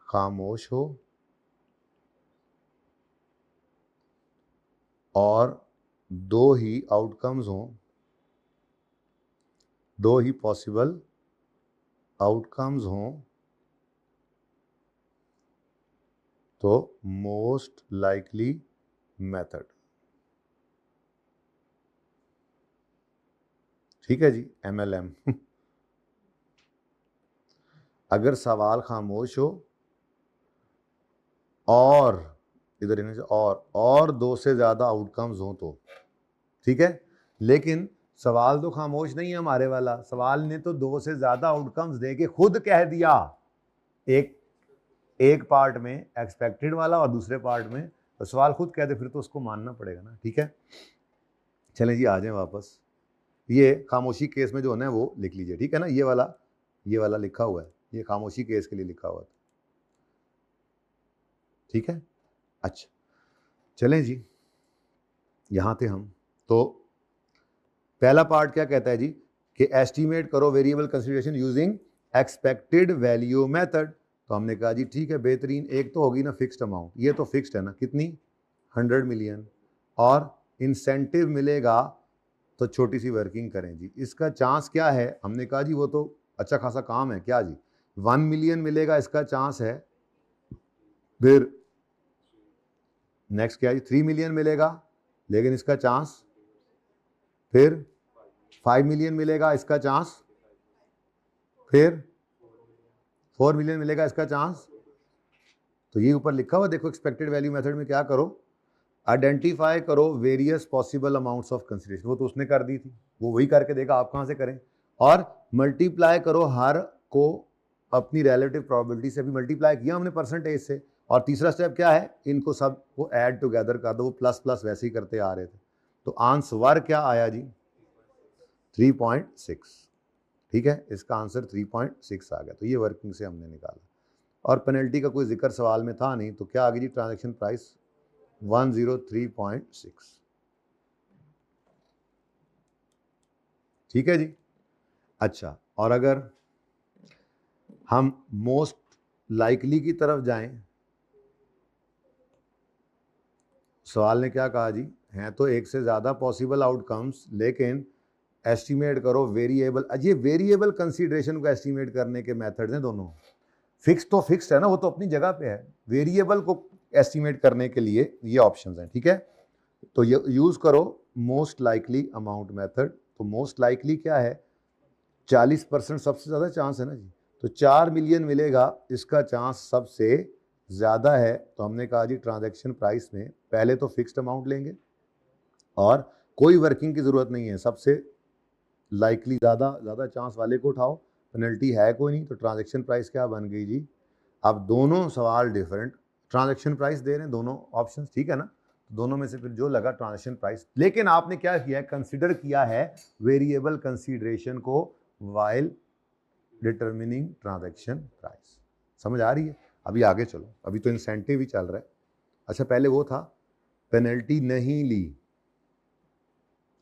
खामोश हो और 2 ही आउटकम्स हों, 2 ही पॉसिबल आउटकम्स हों तो मोस्ट लाइकली मेथड, ठीक है जी, MLM। अगर सवाल खामोश हो और इधर इन्हें से और 2 से ज़्यादा आउटकम्स हो तो, ठीक है। लेकिन सवाल तो खामोश नहीं है हमारे वाला, सवाल ने तो 2 से ज़्यादा आउटकम्स दे के खुद कह दिया, एक पार्ट में एक्सपेक्टेड वाला और दूसरे पार्ट में, तो सवाल खुद कह दे फिर तो उसको मानना पड़ेगा ना, ठीक है। चलें जी, आ जाएं वापस, ये खामोशी केस में जो है वो लिख लीजिए, ठीक है ना, ये वाला लिखा हुआ है, ये खामोशी केस के लिए लिखा हुआ था, ठीक है। अच्छा, चलें जी, यहाँ थे हम। तो पहला पार्ट क्या कहता है जी कि एस्टीमेट करो variable consideration using expected value method. तो हमने कहा जी ठीक है, बेहतरीन, एक तो होगी ना फिक्स्ड अमाउंट, ये तो फिक्स्ड है ना, कितनी, 100 मिलियन, और इंसेंटिव मिलेगा तो छोटी सी वर्किंग करें जी, इसका चांस क्या है, हमने कहा जी वो तो अच्छा खासा काम है, क्या जी, 1 मिलियन मिलेगा इसका चांस है, फिर नेक्स्ट क्या है, 3 मिलियन मिलेगा लेकिन इसका चांस, फिर 5 मिलियन मिलेगा इसका चांस, फिर 4 मिलियन मिलेगा इसका चांस, तो ये ऊपर लिखा हुआ देखो, एक्सपेक्टेड वैल्यू मेथड में क्या करो, आइडेंटिफाई करो various possible amounts of consideration, वो तो उसने कर दी थी, वो वही करके देगा, आप कहाँ से करें, और मल्टीप्लाई करो हर को अपनी रिलेटिव प्रोबेबिलिटी से, अभी मल्टीप्लाई किया हमने परसेंटेज से, और तीसरा स्टेप क्या है, इनको सब को ऐड टुगेदर कर दो, वो प्लस प्लस वैसे ही करते आ रहे थे, तो आंसर क्या आया जी 3.6, ठीक है, इसका आंसर 3.6 आ गया, तो ये वर्किंग से हमने निकाला, और पेनल्टी का कोई जिक्र सवाल में था नहीं, तो क्या आ गई जी ट्रांजैक्शन प्राइस 103.6, ठीक है जी। अच्छा, और अगर हम मोस्ट लाइकली की तरफ जाएं, सवाल ने क्या कहा जी, हैं तो एक से ज़्यादा पॉसिबल आउटकम्स, लेकिन एस्टिमेट करो वेरिएबल, ये वेरिएबल कंसीडरेशन को एस्टिमेट करने के मेथड्स हैं दोनों, फिक्स तो फिक्स्ड है ना, वो तो अपनी जगह पे है, वेरिएबल को एस्टिमेट करने के लिए ये ऑप्शंस हैं, ठीक है, तो ये यूज़ करो मोस्ट लाइकली अमाउंट मेथड, तो मोस्ट लाइकली क्या है, 40% सबसे ज़्यादा चांस है ना जी, तो 4 मिलियन मिलेगा, इसका चांस सबसे ज़्यादा है, तो हमने कहा जी ट्रांजैक्शन प्राइस में पहले तो फिक्स्ड अमाउंट लेंगे और कोई वर्किंग की ज़रूरत नहीं है, सबसे लाइकली ज़्यादा चांस वाले को उठाओ, पेनल्टी है कोई नहीं, तो ट्रांजैक्शन प्राइस क्या बन गई जी, अब दोनों सवाल डिफरेंट, ट्रांजैक्शन प्राइस दे रहे हैं दोनों ऑप्शंस, ठीक है ना, दोनों में से फिर जो लगा ट्रांजैक्शन प्राइस, लेकिन आपने क्या किया है, कंसीडर किया है वेरिएबल कंसीडरेशन को वाइल डिटरमिनिंग ट्रांजैक्शन प्राइस, समझ आ रही है। अभी आगे चलो, अभी तो इंसेंटिव ही चल रहा है, अच्छा पहले वो था पेनल्टी नहीं ली,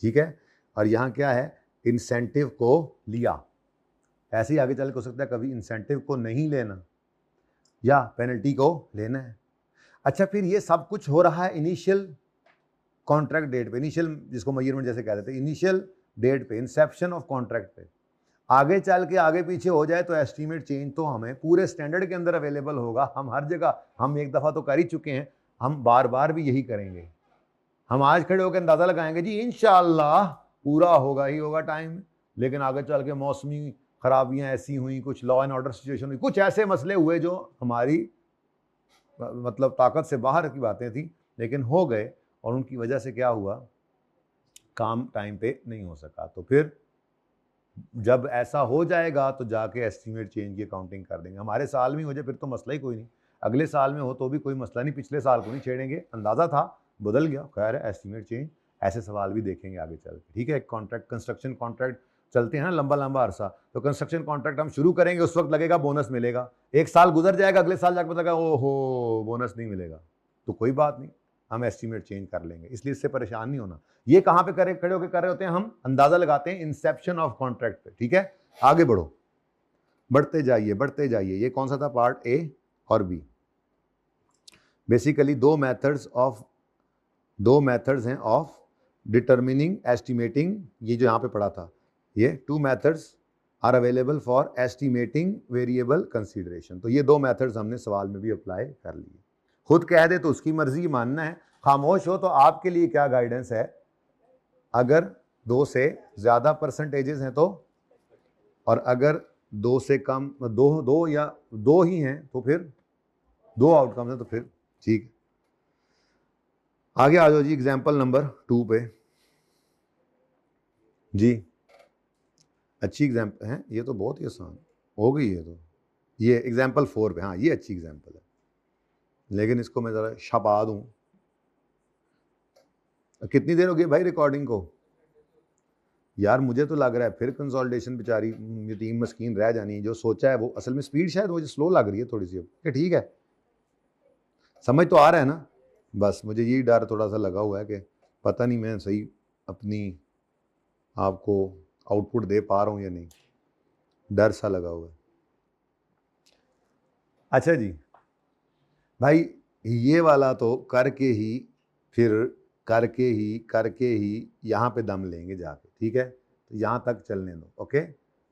ठीक है, और यहाँ क्या है, इंसेंटिव को लिया, ऐसे ही आगे चल के हो सकता है कभी इंसेंटिव को नहीं लेना या पेनल्टी को लेना है। अच्छा, फिर ये सब कुछ हो रहा है इनिशियल कॉन्ट्रैक्ट डेट पे, इनिशियल जिसको मेजरमेंट जैसे कह देते हैं, इनिशियल डेट पे, इंसेप्शन ऑफ कॉन्ट्रैक्ट पे, आगे चल के आगे पीछे हो जाए तो एस्टीमेट चेंज तो हमें पूरे स्टैंडर्ड के अंदर अवेलेबल होगा, हम हर जगह, हम एक दफ़ा तो कर ही चुके हैं, हम बार बार भी यही करेंगे, हम आज खड़े होकर अंदाज़ा लगाएंगे जी इंशाअल्लाह पूरा होगा ही होगा टाइम, लेकिन आगे चल के मौसमी खराबियां ऐसी हुई, कुछ लॉ एंड ऑर्डर सिचुएशन हुई, कुछ ऐसे मसले हुए जो हमारी मतलब ताकत से बाहर की बातें थी, लेकिन हो गए, और उनकी वजह से क्या हुआ, काम टाइम पे नहीं हो सका, तो फिर जब ऐसा हो जाएगा तो जाके एस्टीमेट चेंज की अकाउंटिंग कर देंगे, हमारे साल में हो जाए फिर तो मसला ही कोई नहीं, अगले साल में हो तो भी कोई मसला नहीं, पिछले साल को नहीं छेड़ेंगे, अंदाज़ा था बदल गया, खैर है एस्टीमेट चेंज, ऐसे सवाल भी देखेंगे आगे चल के, ठीक है। कॉन्ट्रैक्ट, कंस्ट्रक्शन कॉन्ट्रैक्ट चलते हैं ना लंबा लंबा अरसा, तो कंस्ट्रक्शन कॉन्ट्रैक्ट हम शुरू करेंगे, उस वक्त लगेगा बोनस मिलेगा, एक साल गुजर जाएगा, अगले साल जाकर पता लगा ओहो बोनस नहीं मिलेगा, तो कोई बात नहीं, हम एस्टीमेट चेंज कर लेंगे, इसलिए इससे परेशान नहीं होना। ये कहाँ पे खड़े होकर कर रहे होते हैं, हम अंदाजा लगाते हैं इंसेप्शन ऑफ कॉन्ट्रैक्ट पे, ठीक है। आगे बढ़ो, बढ़ते जाइए बढ़ते जाइए, ये कौन सा था, पार्ट ए और बी, बेसिकली दो मेथड्स हैं ऑफ डिटरमिनिंग एस्टिमेटिंग, ये जो यहाँ पे पढ़ा था, ये 2 methods are available for estimating variable consideration, तो ये 2 मेथड्स हमने सवाल में भी अप्लाई कर लिए, खुद कह दे तो उसकी मर्जी मानना है, खामोश हो तो आपके लिए क्या गाइडेंस है, अगर 2 से ज़्यादा परसेंटेजेस हैं तो, और अगर 2 से कम, दो या 2 ही हैं तो फिर 2 आउटकम्स हैं तो फिर ठीक। आगे आ जाओ जी एग्जाम्पल नंबर 2 पे जी, अच्छी एग्जाम्पल है, ये तो बहुत ही आसान हो गई है, तो ये एग्जाम्पल 4 पे, हाँ ये अच्छी एग्जाम्पल है, लेकिन इसको मैं ज़रा छपा दूँ, कितनी देर हो गई भाई रिकॉर्डिंग को, यार मुझे तो लग रहा है फिर कंसोलिडेशन बेचारी यतीम मस्कीन रह जानी है, जो सोचा है वो असल में स्पीड शायद मुझे स्लो लग रही है थोड़ी सी, अब ठीक है, समझ तो आ रहा है ना, बस मुझे यही डर थोड़ा सा लगा हुआ है कि पता नहीं मैं सही अपनी आपको आउटपुट दे पा रहा हूँ या नहीं, डर सा लगा हुआ है। अच्छा जी भाई, ये वाला तो करके ही यहाँ पे दम लेंगे जाके, ठीक है, तो यहाँ तक चलने दो, ओके।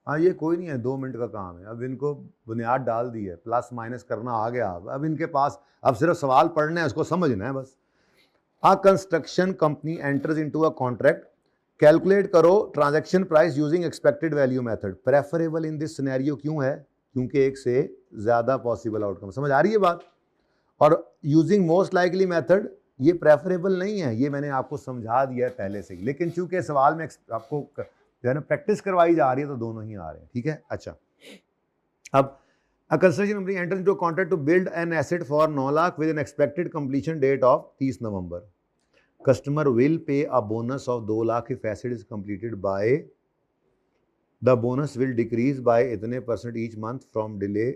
हाँ ये कोई नहीं है, 2 मिनट का काम है, अब इनको बुनियाद डाल दी है, प्लस माइनस करना आ गया, अब इनके पास अब सिर्फ सवाल पढ़ना है, उसको समझना है बस। A construction company enters into a contract, calculate करो transaction price using expected value method, preferable in this scenario क्यों है, क्योंकि एक से ज़्यादा पॉसिबल आउटकम, समझ आ रही है बात। और यूजिंग मोस्ट लाइकली मेथड ये प्रेफरेबल नहीं है, ये मैंने आपको समझा दिया है पहले से ही, लेकिन चूंकि सवाल में आपको जो है ना प्रैक्टिस करवाई जा रही है तो दोनों ही आ रहे हैं, ठीक है। अच्छा, अब a construction company enters into a contract to build an asset for 9 lakh with an expected completion date of 30 November. Customer will pay a bonus of 2 lakh if asset is completed by, the bonus will decrease by इतने % each month from delay,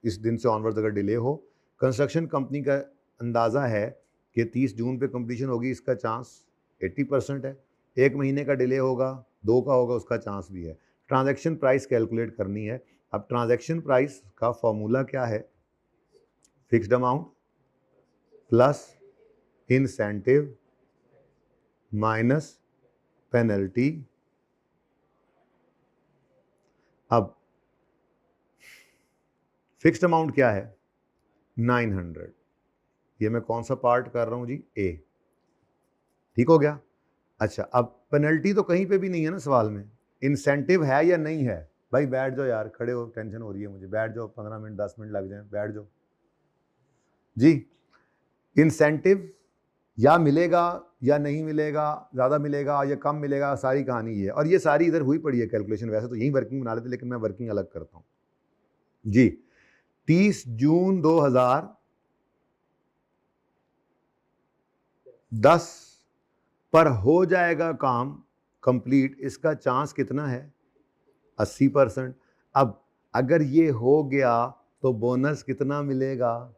इस दिन से onwards अगर delay हो। Construction company का अंदाज़ा है कि 30 जून पे कंप्लीशन होगी, इसका चांस 80% है। 1 महीने का डिले होगा, 2 का होगा, उसका चांस भी है। ट्रांजैक्शन प्राइस कैलकुलेट करनी है। अब ट्रांजैक्शन प्राइस का फॉर्मूला क्या है? Fixed amount plus incentive minus penalty. अब फिक्स्ड अमाउंट क्या है? 900। ये मैं कौन सा पार्ट कर रहा हूं जी? ए। ठीक हो गया। अच्छा, अब पेनल्टी तो कहीं पे भी नहीं है ना सवाल में। इंसेंटिव है या नहीं है? भाई बैठ जाओ यार, खड़े हो, टेंशन हो रही है मुझे, बैठ जाओ, 15 मिनट 10 मिनट लग जाए, बैठ जाओ जी। इंसेंटिव या मिलेगा या नहीं मिलेगा, ज़्यादा मिलेगा या कम मिलेगा, सारी कहानी ये है। और ये सारी इधर हुई पड़ी है कैलकुलेशन, वैसे तो यही वर्किंग बना लेते, लेकिन मैं वर्किंग अलग करता हूँ जी। 30 जून 2010 पर हो जाएगा काम कंप्लीट, इसका चांस कितना है? 80%। अब अगर ये हो गया तो बोनस कितना मिलेगा?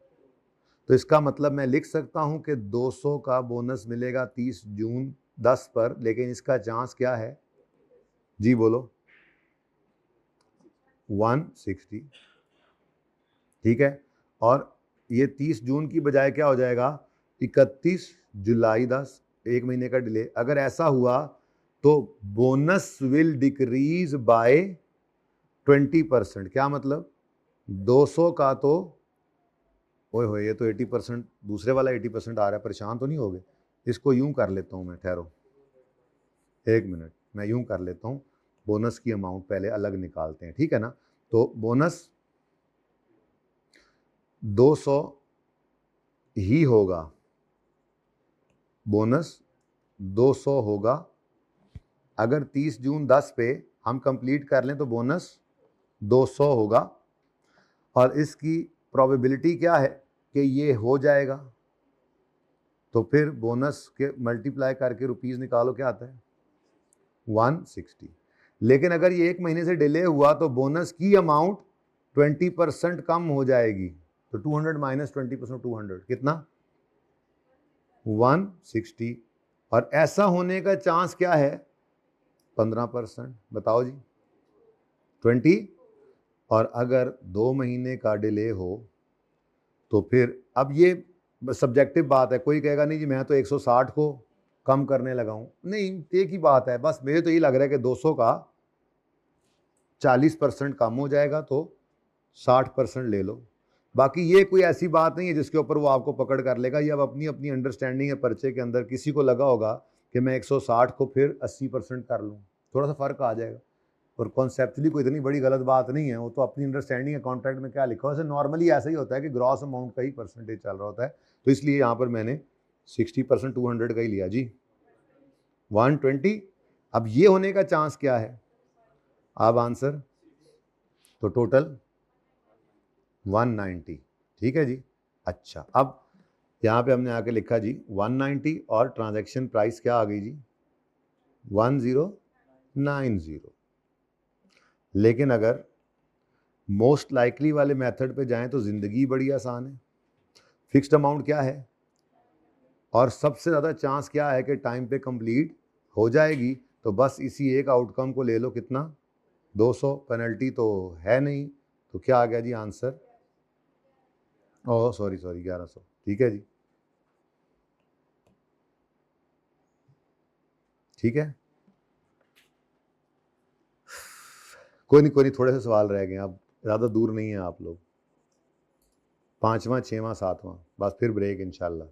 तो इसका मतलब मैं लिख सकता हूं कि 200 का बोनस मिलेगा 30 जून 10 पर, लेकिन इसका चांस क्या है जी? बोलो। 160। ठीक है। और ये 30 जून की बजाय क्या हो जाएगा? 31 जुलाई 10, 1 महीने का डिले। अगर ऐसा हुआ तो बोनस विल डिक्रीज बाय 20%। क्या मतलब? 200 का तो ओए होए, ये तो 80%, दूसरे वाला 80% आ रहा है, परेशान तो नहीं हो गए? इसको यूं कर लेता हूं मैं, ठहरो 1 मिनट, मैं यूं कर लेता हूं। बोनस की अमाउंट पहले अलग निकालते हैं, ठीक है ना। तो बोनस 200 ही होगा, बोनस 200 होगा। अगर 30 जून 10 पे हम कंप्लीट कर लें तो बोनस 200 होगा। और इसकी प्रोबेबिलिटी क्या है कि ये हो जाएगा? तो फिर बोनस के मल्टीप्लाई करके रुपीस निकालो, क्या आता है? 160। लेकिन अगर ये 1 महीने से डिले हुआ तो बोनस की अमाउंट 20% कम हो जाएगी। तो 200 माइनस 20% 200 कितना? 160। और ऐसा होने का चांस क्या है? 15%। बताओ जी। 20। और अगर 2 महीने का डिले हो तो फिर, अब ये सब्जेक्टिव बात है, कोई कहेगा नहीं जी मैं तो 160 को कम करने लगा हूं, नहीं, एक ही बात है। बस मुझे तो ये लग रहा है कि 200 का 40% कम हो जाएगा तो 60% ले लो। बाकी ये कोई ऐसी बात नहीं है जिसके ऊपर वो आपको पकड़ कर लेगा। ये अब अपनी अपनी अंडरस्टैंडिंग है पर्चे के अंदर। किसी को लगा होगा कि मैं 160 को फिर 80% कर लूँ, थोड़ा सा फर्क आ जाएगा। और कॉन्सेप्चुअली कोई इतनी बड़ी गलत बात नहीं है, वो तो अपनी अंडरस्टैंडिंग है, कॉन्ट्रैक्ट में क्या लिखा है। वैसे नॉर्मली ऐसा ही होता है कि ग्रॉस अमाउंट का ही परसेंटेज चल रहा होता है, तो इसलिए यहाँ पर मैंने 60% 200 का ही लिया जी। 120। अब ये होने का चांस क्या है? अब आंसर तो टोटल 190। ठीक है जी। अच्छा, अब यहाँ पे हमने आके लिखा जी 190 और ट्रांजैक्शन प्राइस क्या आ गई जी? 1090। लेकिन अगर मोस्ट लाइकली वाले मेथड पे जाएं तो ज़िंदगी बड़ी आसान है। फिक्स्ड अमाउंट क्या है और सबसे ज़्यादा चांस क्या है कि टाइम पे कंप्लीट हो जाएगी? तो बस इसी एक आउटकम को ले लो, कितना? 200। पेनल्टी तो है नहीं, तो क्या आ गया जी आंसर? Oh sorry 1100। ठीक है जी, ठीक है। कोई नहीं, थोड़े से सवाल रह गए, अब ज़्यादा दूर नहीं है आप लोग। 5वां 6वां 7वां, बस फिर ब्रेक इंशाल्लाह।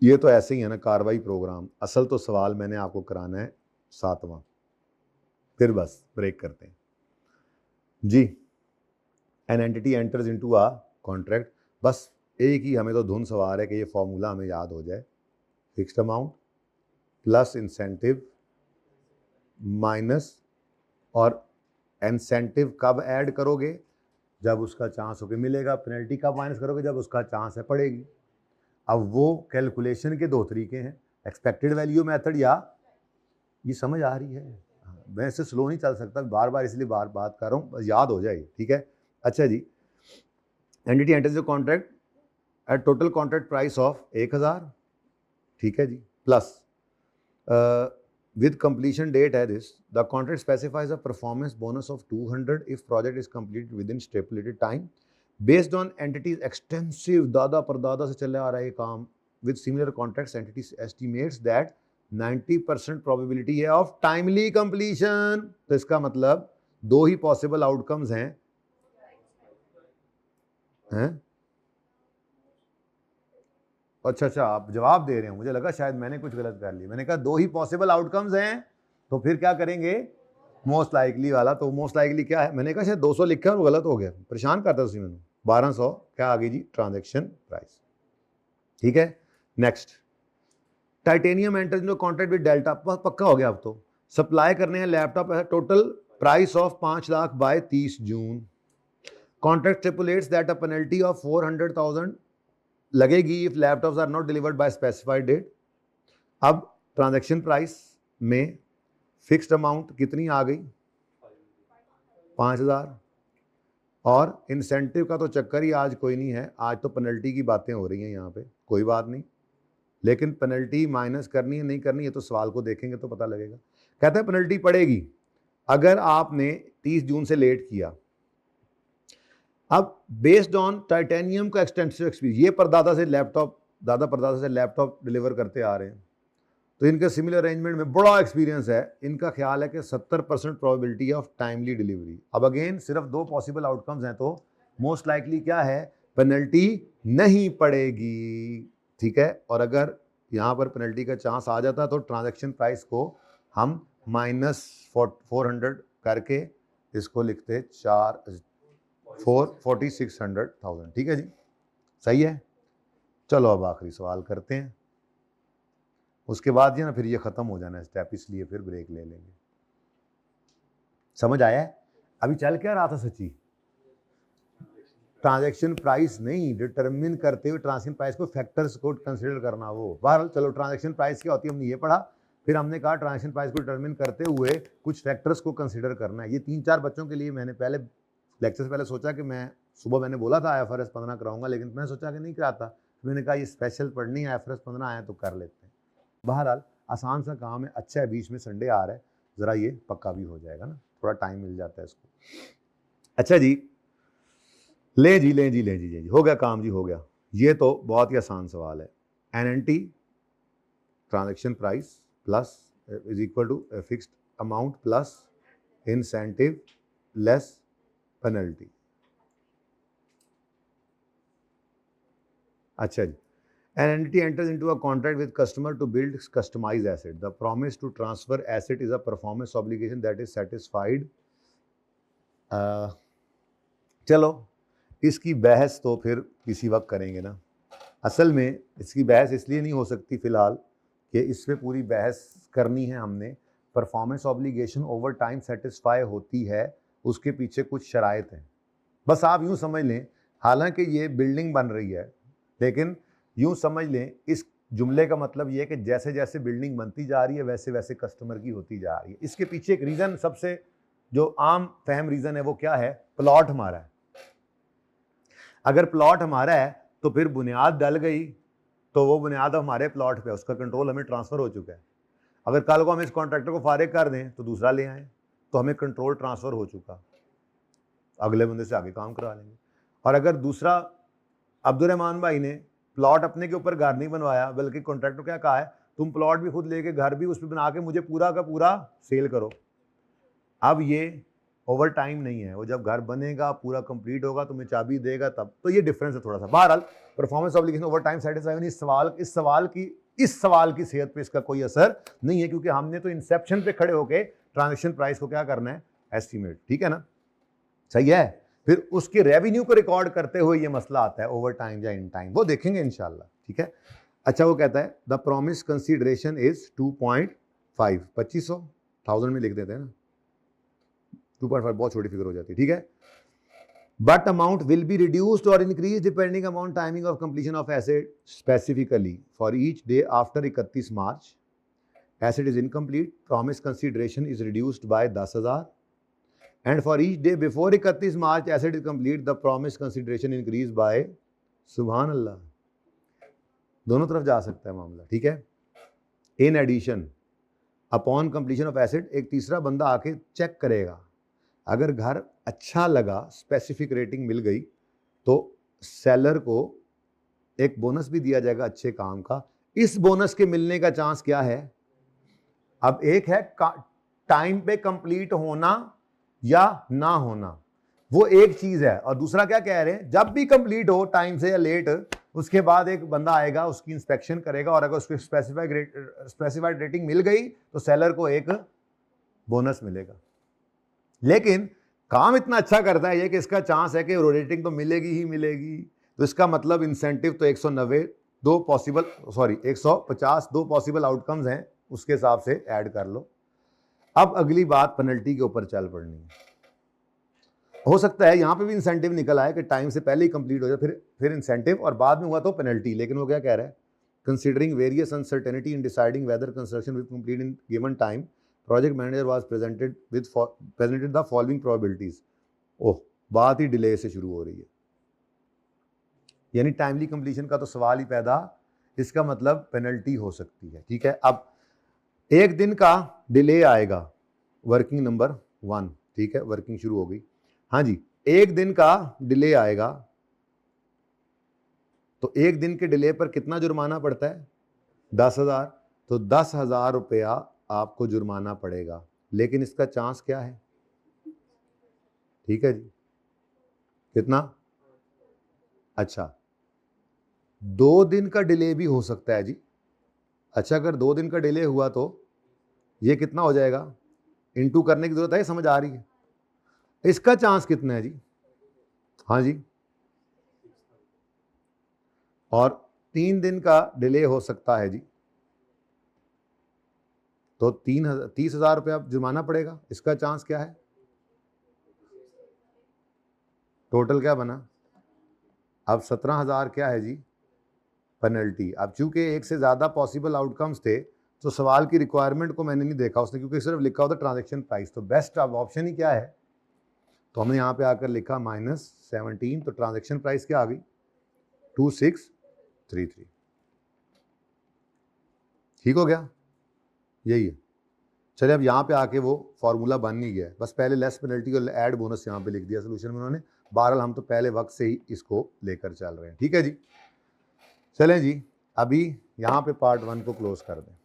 ये तो ऐसे ही है ना कार्रवाई प्रोग्राम, असल तो सवाल मैंने आपको कराना है 7वां। फिर बस ब्रेक करते हैं जी। An entity enters into a contract, बस एक ही हमें तो धुन सवार है कि ये फॉर्मूला हमें याद हो जाए, fixed amount plus incentive minus, और इंसेंटिव कब ऐड करोगे, जब उसका चांस हो के मिलेगा, पेनल्टी कब माइनस करोगे, जब उसका चांस है पड़ेगी। अब वो कैलकुलेशन के दो तरीके हैं, एक्सपेक्टेड वैल्यू मेथड या ये समझ आ रही है, मैं इससे स्लो नहीं चल सकता, बार बार इसलिए बात कर रहा हूँ, बस याद हो जाए, ठीक है। अच्छा जी, entity enters the contract at total contract price of 1000, ठीक है जी, प्लस with completion date है this, the contract specifies a performance bonus of 200 if project is completed within stipulated time based on entities extensive दादा परदादा से चले आ रहा है ये काम, with similar contracts entities estimates that 90% probability है of timely completion। तो इसका मतलब दो ही पॉसिबल आउटकम्स हैं, अच्छा आप जवाब दे रहे हो, मुझे लगा शायद मैंने कुछ गलत कर लिया। मैंने कहा दो ही पॉसिबल आउटकम्स हैं, तो फिर क्या करेंगे, मोस्ट लाइकली वाला। तो मोस्ट लाइकली क्या है, मैंने कहा शायद 200 लिखा और वो गलत हो गया, परेशान करता उसी मैंने। 1200 क्या आ गई जी, ट्रांजेक्शन प्राइस, ठीक है। Next, Titanium enters into contract with Delta, पक्का हो गया अब तो। सप्लाई करने हैं laptop, total price of 5 lakh by 30 June. Contract stipulates that a penalty of 400,000 लगेगी if laptops are not delivered by specified date. अब ट्रांजैक्शन प्राइस में फिक्स्ड अमाउंट कितनी आ गई, 5000, और इंसेंटिव का तो चक्कर ही आज कोई नहीं है, आज तो पेनल्टी की बातें हो रही हैं यहाँ पे, कोई बात नहीं, लेकिन पेनल्टी माइनस करनी है नहीं करनी है तो सवाल को देखेंगे तो पता लगेगा। कहते हैं पेनल्टी पड़ेगी अगर आपने 30 जून से लेट किया। अब बेस्ड ऑन टाइटेनियम का एक्सटेंसिव एक्सपीरियंस, ये परदादा से लैपटॉप, दादा परदादा से लैपटॉप डिलीवर करते आ रहे हैं, तो इनका सिमिलर अरेंजमेंट में बड़ा एक्सपीरियंस है। इनका ख्याल है कि 70% प्रोबेबिलिटी ऑफ टाइमली डिलीवरी। अब अगेन सिर्फ दो पॉसिबल आउटकम्स हैं, तो मोस्ट लाइकली क्या है, पेनल्टी नहीं पड़ेगी, ठीक है। और अगर यहाँ पर पेनल्टी का चांस आ जाता तो ट्रांजैक्शन प्राइस को हम -400 करके इसको लिखते 4600,000, ठीक है जी, सही है। चलो अब आखिरी सवाल करते हैं, उसके बाद ना फिर ये खत्म हो जाना है स्टेप, इसलिए फिर ब्रेक ले लेंगे। समझ आया है? अभी चल क्या रहा था सच्ची, ट्रांजैक्शन प्राइस नहीं, डिटरमिन करते हुए ट्रांजैक्शन प्राइस को फैक्टर्स को कंसीडर करना। वो बहरहाल चलो, ट्रांजैक्शन प्राइस क्या होती है हमने ये पढ़ा, फिर हमने कहा ट्रांजैक्शन प्राइस को डिटरमिन करते हुए कुछ फैक्टर्स को कंसीडर करना है। ये 3-4 बच्चों के लिए मैंने पहले लेक्चर से पहले सोचा कि मैं सुबह मैंने बोला था IFRS 15 कराऊंगा, लेकिन मैं सोचा कि नहीं कराता, मैंने कहा ये स्पेशल पढ़नी है, IFRS 15 आया तो कर लेते हैं। बहरहाल आसान सा काम है, अच्छा है, बीच में संडे आ रहा है, ज़रा ये पक्का भी हो जाएगा ना, थोड़ा टाइम मिल जाता है इसको। अच्छा जी, ले जी, हो गया काम जी, हो गया। ये तो बहुत ही आसान सवाल है। NNT transaction price plus is equal to fixed amount plus incentive less penalty. अच्छा जी, an entity enters into a contract with customer to build customized asset. The promise to transfer asset is a performance obligation that is satisfied. चलो इसकी बहस तो फिर किसी वक्त करेंगे ना। असल में इसकी बहस इसलिए नहीं हो सकती फ़िलहाल कि इस पर पूरी बहस करनी है हमने। Performance obligation over time satisfy होती है, उसके पीछे कुछ शराइत हैं। बस आप यूँ समझ लें, हालांकि ये बिल्डिंग बन रही है, लेकिन यूँ समझ लें इस जुमले का मतलब ये है कि जैसे जैसे बिल्डिंग बनती जा रही है वैसे वैसे कस्टमर की होती जा रही है। इसके पीछे एक रीज़न, सबसे जो आम फहम रीज़न है वो क्या है, प्लॉट हमारा है। अगर प्लॉट हमारा है तो फिर बुनियाद डल गई, तो वो बुनियाद हमारे प्लॉट पे, उसका कंट्रोल हमें ट्रांसफ़र हो चुका है। अगर कल को हम इस कॉन्ट्रैक्टर को फारिग कर दें तो दूसरा ले आएँ, तो हमें कंट्रोल ट्रांसफ़र हो चुका, अगले बंदे से आगे काम करा लेंगे। और अगर दूसरा, अब्दुर्रहमान भाई ने प्लॉट अपने के ऊपर घर नहीं बनवाया, बल्कि कॉन्ट्रैक्टर क्या कहा है, तुम प्लॉट भी खुद लेके घर भी उस पर बना के मुझे पूरा का पूरा सेल करो। अब ये ओवर टाइम नहीं है, वो जब घर बनेगा पूरा कंप्लीट होगा तुम्हें चाबी देगा तब, तो ये डिफरेंस है थोड़ा सा। बहरहाल performance obligation over time satisfy, इस सवाल की सेहत पे इसका कोई असर नहीं है, क्योंकि हमने तो इंसेप्शन पे खड़े होके ट्रांजेक्शन प्राइस को क्या करना है, एस्टिमेट, ठीक है ना, सही है। फिर उसके रेवेन्यू को रिकॉर्ड करते हुए ये मसला आता है ओवर टाइम या इन टाइम, वो देखेंगे इंशाल्लाह, ठीक है। अच्छा, वो कहता है द प्रॉमिस कंसीडरेशन इज 2.5, 2500, 1000 में लिख देते हैं ना, 2.5 बहुत छोटी फिगर हो जाती है, ठीक है। But amount will be reduced और increase depending upon timing of completion of asset, specifically for each day after 31 March asset is incomplete, promise consideration is reduced by 10,000 and for each day before 31 March asset is complete, the promise consideration increase by, सुभान अल्लाह, दोनों तरफ जा सकता है मामला, ठीक है। In addition upon completion of asset एक तीसरा बंदा आके चेक करेगा, अगर घर अच्छा लगा, स्पेसिफिक रेटिंग मिल गई, तो सेलर को एक बोनस भी दिया जाएगा अच्छे काम का। इस बोनस के मिलने का चांस क्या है, अब एक है टाइम पे कंप्लीट होना या ना होना, वो एक चीज है, और दूसरा क्या कह रहे हैं, जब भी कंप्लीट हो टाइम से या लेट, उसके बाद एक बंदा आएगा, उसकी इंस्पेक्शन करेगा, और अगर उसको स्पेसिफाइड रेटिंग मिल गई तो सेलर को एक बोनस मिलेगा। लेकिन काम इतना अच्छा करता है ये कि इसका चांस है कि रेटिंग तो मिलेगी ही मिलेगी, तो इसका मतलब इंसेंटिव तो 150 दो पॉसिबल आउटकम्स हैं, उसके हिसाब से ऐड कर लो। अब अगली बात पेनल्टी के ऊपर चल पड़नी है। हो सकता है यहां पे भी इंसेंटिव निकल आए कि टाइम से पहले ही कंप्लीट हो जाए, फिर इंसेंटिव, और बाद में हुआ तो पेनल्टी। लेकिन वो क्या कह रहा है, considering various uncertainty in deciding whether construction will complete in given time, project manager was presented the following probabilities. ओह, बात ही डिले से शुरू हो रही है, यानी टाइमली कंप्लीशन का तो सवाल ही पैदा, इसका मतलब पेनल्टी हो सकती है, ठीक है। अब एक दिन का डिले आएगा, वर्किंग नंबर 1, ठीक है, वर्किंग शुरू हो गई, हाँ जी, एक दिन का डिले आएगा, तो एक दिन के डिले पर कितना जुर्माना पड़ता है, 10,000, तो 10,000 रुपया आपको जुर्माना पड़ेगा। लेकिन इसका चांस क्या है, ठीक है जी, कितना, अच्छा 2 दिन का डिले भी हो सकता है जी। अच्छा, अगर 2 दिन का डिले हुआ तो ये कितना हो जाएगा, इनटू करने की जरूरत है, समझ आ रही है। इसका चांस कितना है जी, हाँ जी, और 3 दिन का डिले हो सकता है जी, तो 30,000 रुपया जुर्माना पड़ेगा। इसका चांस क्या है, टोटल क्या बना, अब 17,000 क्या है जी, पेनल्टी। अब चूंकि एक से ज्यादा पॉसिबल आउटकम्स थे, तो सवाल की रिक्वायरमेंट को मैंने नहीं देखा उसने, क्योंकि सिर्फ लिखा होता ट्रांजैक्शन प्राइस, तो बेस्ट अब ऑप्शन ही क्या है, तो हमने यहाँ पे आकर लिखा -17, तो ट्रांजैक्शन प्राइस क्या आ गई, 2633, ठीक हो गया, यही है। चलिए, अब यहाँ पे आके वो फॉर्मूला बन नहीं गया, बस पहले लेस पेनल्टी और ऐड बोनस यहाँ पे लिख दिया सोल्यूशन में उन्होंने। बहरहाल हम तो पहले वक्त से ही इसको लेकर चल रहे हैं, ठीक है जी। चलें जी, अभी यहाँ पे पार्ट 1 को क्लोज कर दें।